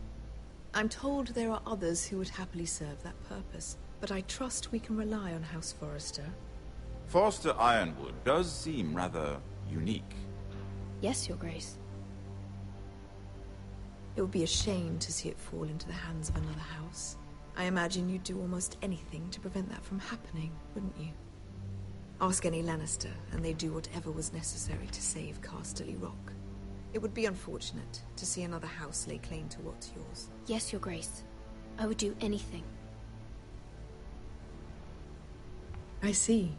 I'm told there are others who would happily serve that purpose, but I trust we can rely on House Forrester. Forster Ironwood does seem rather unique. Yes, Your Grace. It would be a shame to see it fall into the hands of another house. I imagine you'd do almost anything to prevent that from happening, wouldn't you? Ask any Lannister, and they'd do whatever was necessary to save Casterly Rock. It would be unfortunate to see another house lay claim to what's yours. Yes, Your Grace. I would do anything. I see.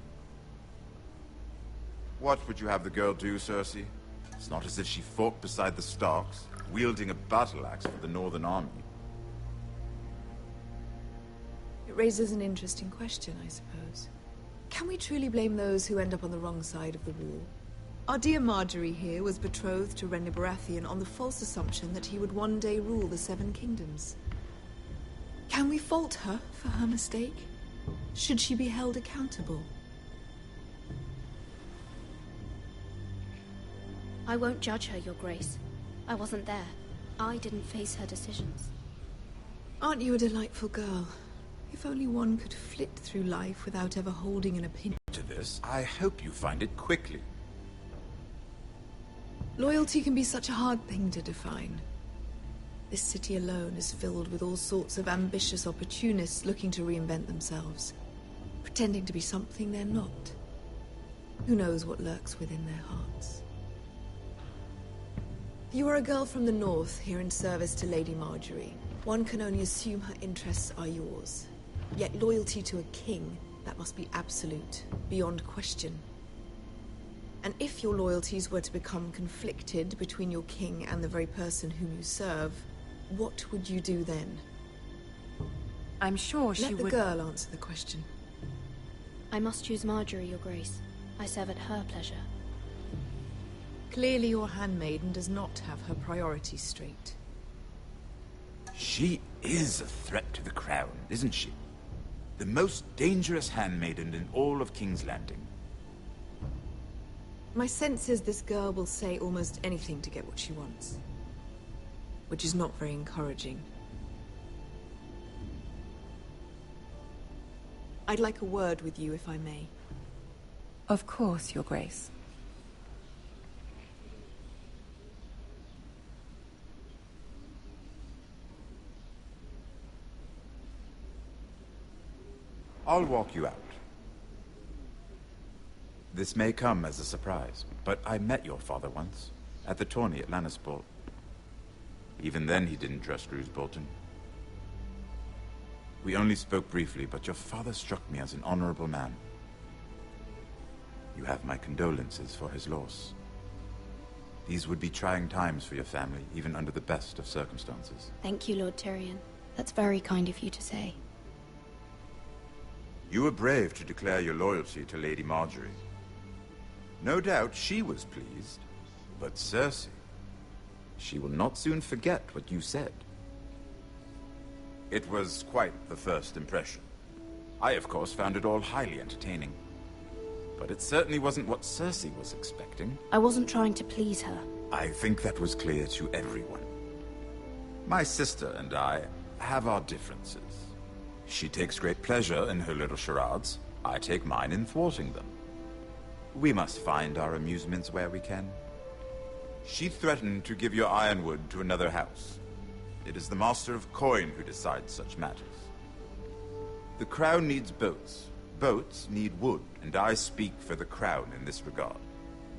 What would you have the girl do, Cersei? It's not as if she fought beside the Starks, wielding a battle axe for the Northern Army. It raises an interesting question, I suppose. Can we truly blame those who end up on the wrong side of the war? Our dear Marjorie here was betrothed to Renly Baratheon on the false assumption that he would one day rule the Seven Kingdoms. Can we fault her for her mistake? Should she be held accountable? I won't judge her, Your Grace. I wasn't there. I didn't face her decisions. Aren't you a delightful girl? If only one could flit through life without ever holding an opinion. To this, I hope you find it quickly. Loyalty can be such a hard thing to define. This city alone is filled with all sorts of ambitious opportunists looking to reinvent themselves, pretending to be something they're not. Who knows what lurks within their hearts? You are a girl from the north, here in service to Lady Marjorie. One can only assume her interests are yours. Yet loyalty to a king, that must be absolute, beyond question. And if your loyalties were to become conflicted between your king and the very person whom you serve, what would you do then? I'm sure she would... Let the girl answer the question. I must choose Marjorie, Your Grace. I serve at her pleasure. Clearly your handmaiden does not have her priorities straight. She is a threat to the crown, isn't she? The most dangerous handmaiden in all of King's Landing. My sense is this girl will say almost anything to get what she wants. Which is not very encouraging. I'd like a word with you, if I may. Of course, Your Grace. I'll walk you out. This may come as a surprise, but I met your father once, at the tourney at Lannisport. Even then he didn't trust Roose Bolton. We only spoke briefly, but your father struck me as an honorable man. You have my condolences for his loss. These would be trying times for your family, even under the best of circumstances. Thank you, Lord Tyrion. That's very kind of you to say. You were brave to declare your loyalty to Lady Marjorie. No doubt she was pleased, but Cersei, she will not soon forget what you said. It was quite the first impression. I, of course, found it all highly entertaining. But it certainly wasn't what Cersei was expecting. I wasn't trying to please her. I think that was clear to everyone. My sister and I have our differences. She takes great pleasure in her little charades. I take mine in thwarting them. We must find our amusements where we can. She threatened to give your ironwood to another house. It is the Master of Coin who decides such matters. The Crown needs boats. Boats need wood, and I speak for the Crown in this regard,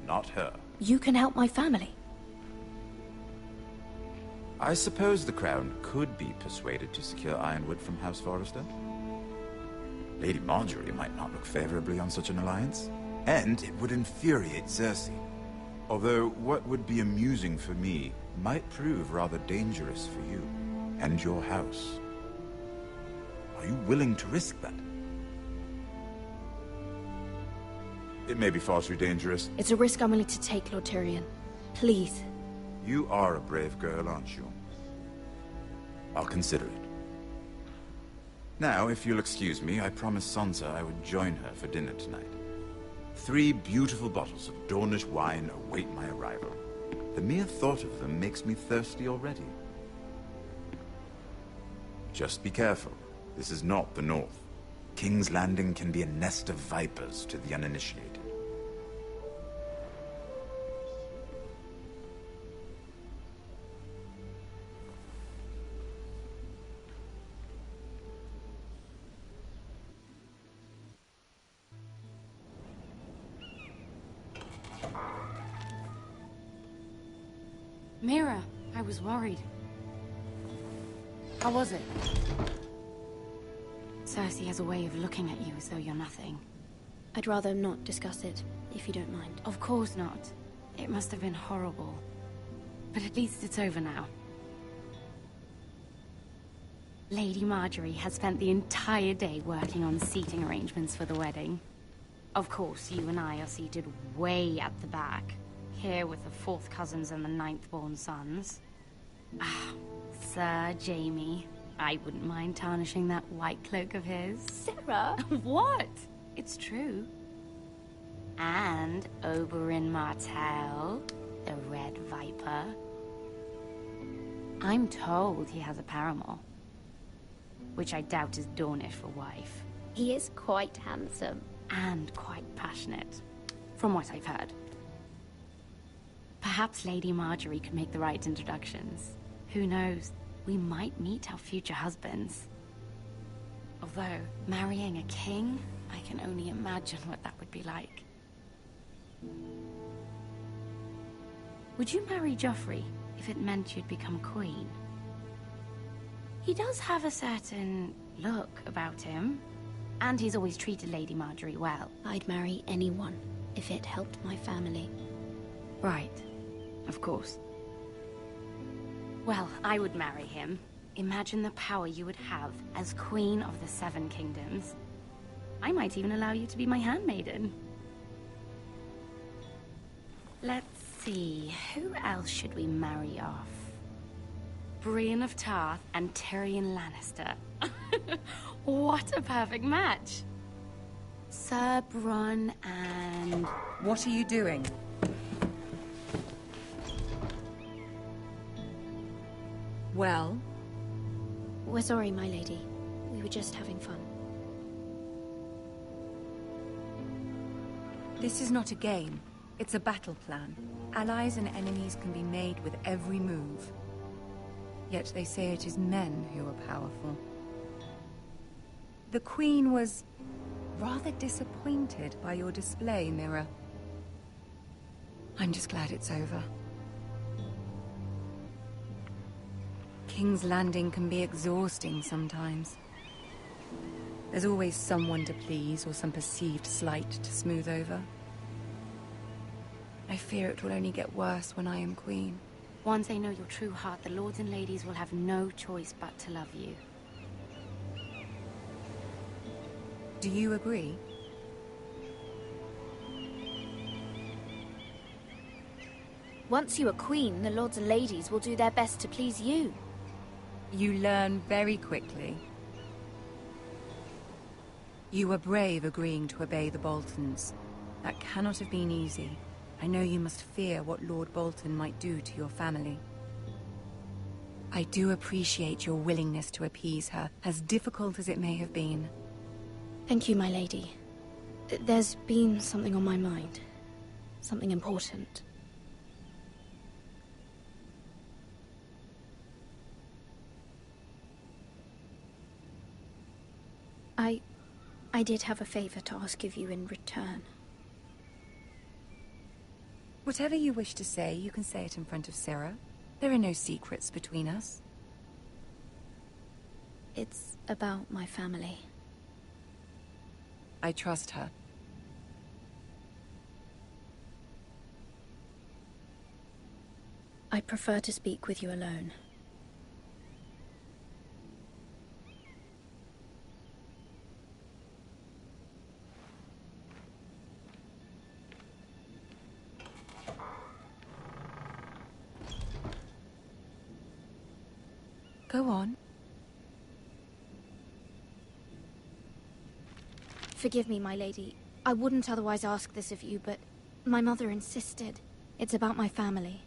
not her. You can help my family. I suppose the Crown could be persuaded to secure ironwood from House Forrester. Lady Marjorie might not look favorably on such an alliance, and it would infuriate Cersei. Although what would be amusing for me might prove rather dangerous for you and your house. Are you willing to risk that? It may be far too dangerous. It's a risk I'm willing to take, Lord Tyrion. Please. You are a brave girl, aren't you? I'll consider it. Now, if you'll excuse me, I promised Sansa I would join her for dinner tonight. 3 beautiful bottles of Dornish wine await my arrival. The mere thought of them makes me thirsty already. Just be careful. This is not the North. King's Landing can be a nest of vipers to the uninitiated. Mira, I was worried. How was it? Cersei has a way of looking at you as though you're nothing. I'd rather not discuss it, if you don't mind. Of course not. It must have been horrible. But at least it's over now. Lady Marjorie has spent the entire day working on seating arrangements for the wedding. Of course, you and I are seated way at the back. Here with the 4th cousins and the 9th-born sons. Ah, Sir Jaime. I wouldn't mind tarnishing that white cloak of his. Sarah! What? It's true. And Oberyn Martell, the Red Viper. I'm told he has a paramour. Which I doubt is Dornish for wife. He is quite handsome. And quite passionate, from what I've heard. Perhaps Lady Marjorie could make the right introductions. Who knows? We might meet our future husbands. Although, marrying a king, I can only imagine what that would be like. Would you marry Joffrey if it meant you'd become queen? He does have a certain look about him, and he's always treated Lady Marjorie well. I'd marry anyone if it helped my family. Right. Of course. Well, I would marry him. Imagine the power you would have as Queen of the 7 Kingdoms. I might even allow you to be my handmaiden. Let's see, who else should we marry off? Brienne of Tarth and Tyrion Lannister. What a perfect match! Sir Bronn and... What are you doing? Well? We're sorry, my lady. We were just having fun. This is not a game. It's a battle plan. Allies and enemies can be made with every move. Yet they say it is men who are powerful. The Queen was rather disappointed by your display, Mira. I'm just glad it's over. King's Landing can be exhausting sometimes. There's always someone to please or some perceived slight to smooth over. I fear it will only get worse when I am Queen. Once they know your true heart, the lords and ladies will have no choice but to love you. Do you agree? Once you are queen, the lords and ladies will do their best to please you. You learn very quickly. You were brave agreeing to obey the Boltons. That cannot have been easy. I know you must fear what Lord Bolton might do to your family. I do appreciate your willingness to appease her, as difficult as it may have been. Thank you, my lady. There's been something on my mind. Something important. I did have a favor to ask of you in return. Whatever you wish to say, you can say it in front of Sarah. There are no secrets between us. It's about my family. I trust her. I prefer to speak with you alone. Go on. Forgive me, my lady. I wouldn't otherwise ask this of you, but my mother insisted. It's about my family.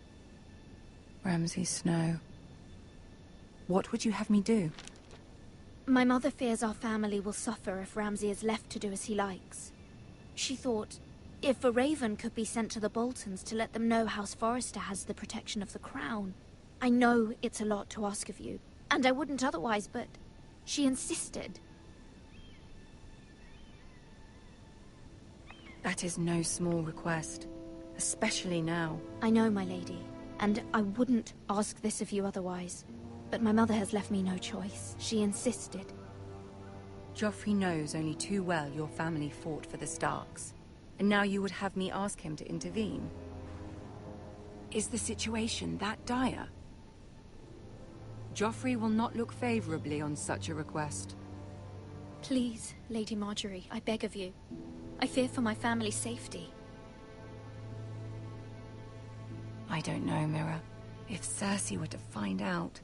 Ramsay Snow. What would you have me do? My mother fears our family will suffer if Ramsay is left to do as he likes. She thought, if a raven could be sent to the Boltons to let them know House Forrester has the protection of the crown. I know it's a lot to ask of you, and I wouldn't otherwise, but she insisted. That is no small request, especially now. I know, my lady, and I wouldn't ask this of you otherwise. But my mother has left me no choice. She insisted. Joffrey knows only too well your family fought for the Starks, and now you would have me ask him to intervene. Is the situation that dire? Joffrey will not look favorably on such a request. Please, Lady Marjorie, I beg of you. I fear for my family's safety. I don't know, Mira. If Cersei were to find out...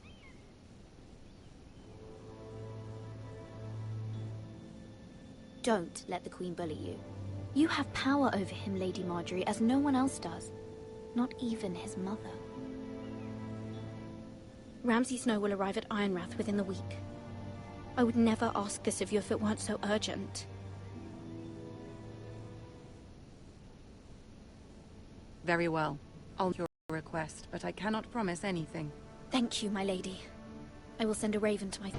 Don't let the Queen bully you. You have power over him, Lady Marjorie, as no one else does. Not even his mother. Ramsay Snow will arrive at Ironrath within the week. I would never ask this of you if it weren't so urgent. Very well. I'll your request, but I cannot promise anything. Thank you, my lady. I will send a raven to my...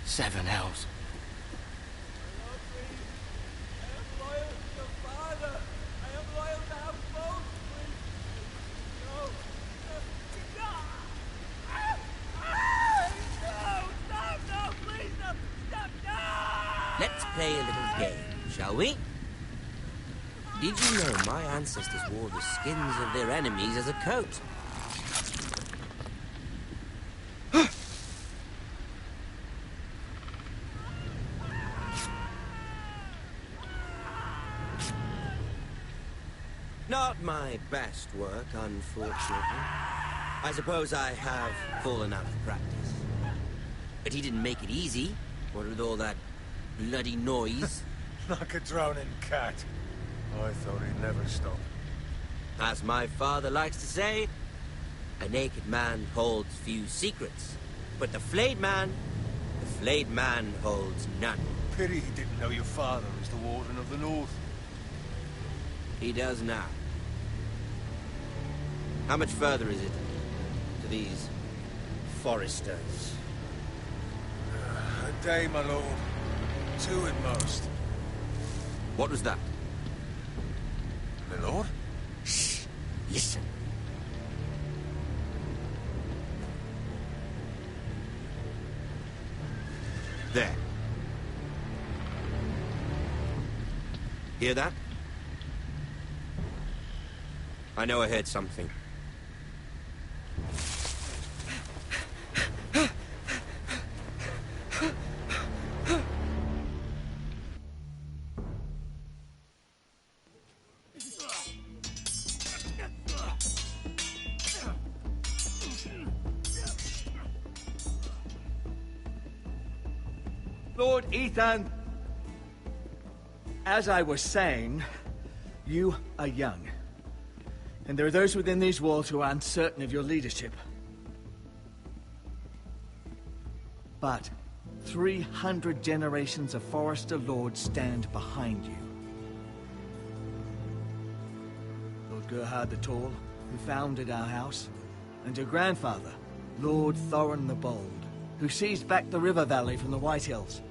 Seven hells. Let's play a little game, shall we? Did you know my ancestors wore the skins of their enemies as a coat? Not my best work, unfortunately. I suppose I have fallen out of practice. But he didn't make it easy, what with all that bloody noise. Like a drowning cat. I thought he'd never stop. As my father likes to say, a naked man holds few secrets, but the flayed man holds none. Pity he didn't know your father was the Warden of the North. He does now. How much further is it to these foresters? A day, my lord. 2 at most. What was that? My lord? Shh! Listen. There. Hear that? I know I heard something. Lord Ethan, as I was saying, you are young. And there are those within these walls who are uncertain of your leadership. But 300 generations of Forester Lords stand behind you. Lord Gerhard the Tall, who founded our house, and your grandfather, Lord Thorin the Bold, who seized back the river valley from the White Hills.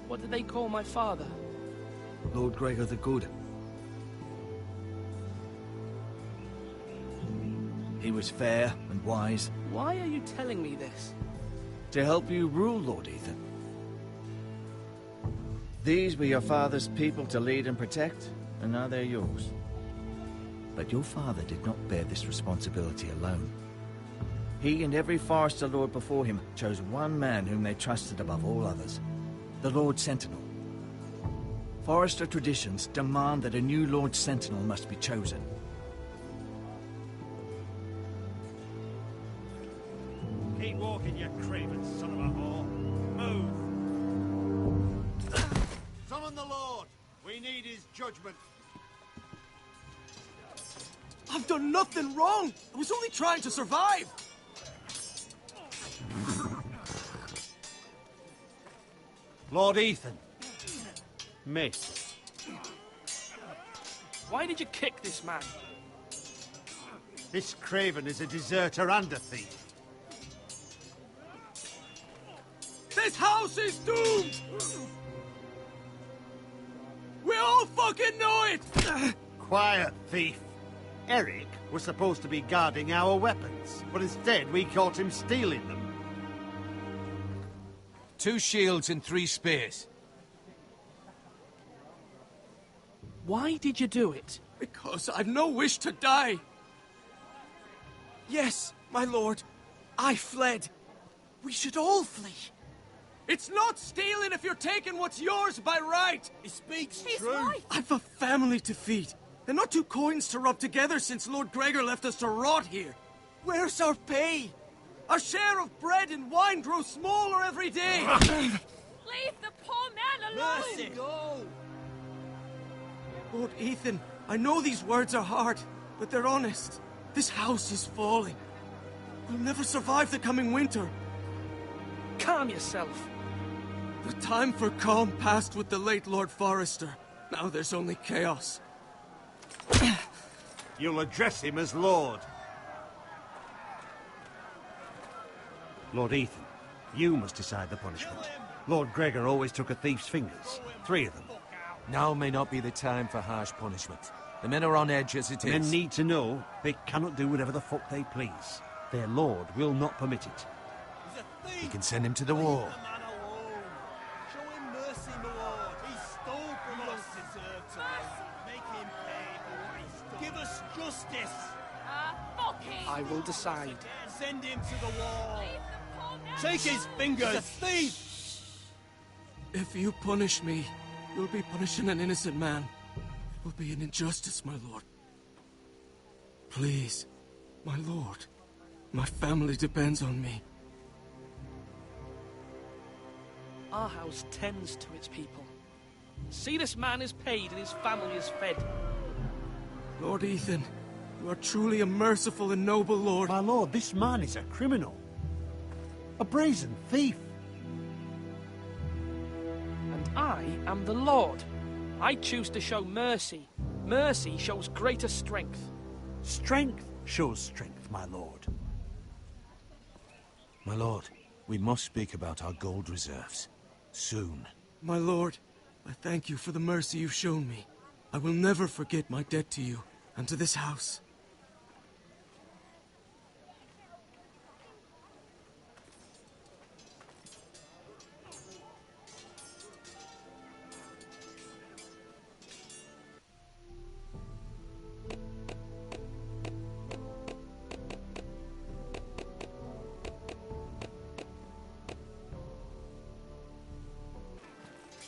What did they call my father? Lord Gregor the Good. He was fair and wise. Why are you telling me this? To help you rule, Lord Ethan. These were your father's people to lead and protect, and now they're yours. But your father did not bear this responsibility alone. He and every Forester Lord before him chose one man whom they trusted above all others, the Lord Sentinel. Forester traditions demand that a new Lord Sentinel must be chosen. Keep walking, you craven son of a whore. Move! Summon the Lord! We need his judgment. I've done nothing wrong! I was only trying to survive! Lord Ethan. Miss. Why did you kick this man? This craven is a deserter and a thief. This house is doomed! We all fucking know it! Quiet, thief. Eric was supposed to be guarding our weapons, but instead we caught him stealing them. 2 shields and 3 spears. Why did you do it? Because I've no wish to die. Yes, my lord. I fled. We should all flee. It's not stealing if you're taking what's yours by right. He speaks true. I've a family to feed. And not 2 coins to rub together since Lord Gregor left us to rot here. Where's our pay? Our share of bread and wine grows smaller every day. Leave the poor man alone! Mercy! Go! Lord Ethan, I know these words are hard, but they're honest. This house is falling. We'll never survive the coming winter. Calm yourself. The time for calm passed with the late Lord Forester. Now there's only chaos. You'll address him as Lord. Lord Ethan, you must decide the punishment. Lord Gregor always took a thief's fingers. 3 of them. Now may not be the time for harsh punishment. The men are on edge as it is. Men need to know they cannot do whatever the fuck they please. Their lord will not permit it. You can send him to the wall. Show him mercy, my lord. He stole from us. Make him pay for what he stole. Give us justice. Fuck him! I will decide. Send him to the wall. Leave the poor man Take his fingers. He's a thief! If you punish me, you'll be punishing an innocent man. It will be an injustice, my lord. Please, my lord. My family depends on me. Our house tends to its people. See this man is paid and his family is fed. Lord Ethan, you are truly a merciful and noble lord. My lord, this man is a criminal. A brazen thief. And I am the Lord. I choose to show mercy. Mercy shows greater strength. Strength shows strength, my lord. My lord, we must speak about our gold reserves. Soon. My lord, I thank you for the mercy you've shown me. I will never forget my debt to you and to this house.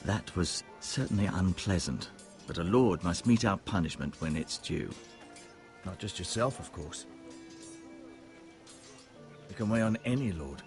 That was certainly unpleasant, but a lord must mete out punishment when it's due. Not just yourself, of course. You can weigh on any lord,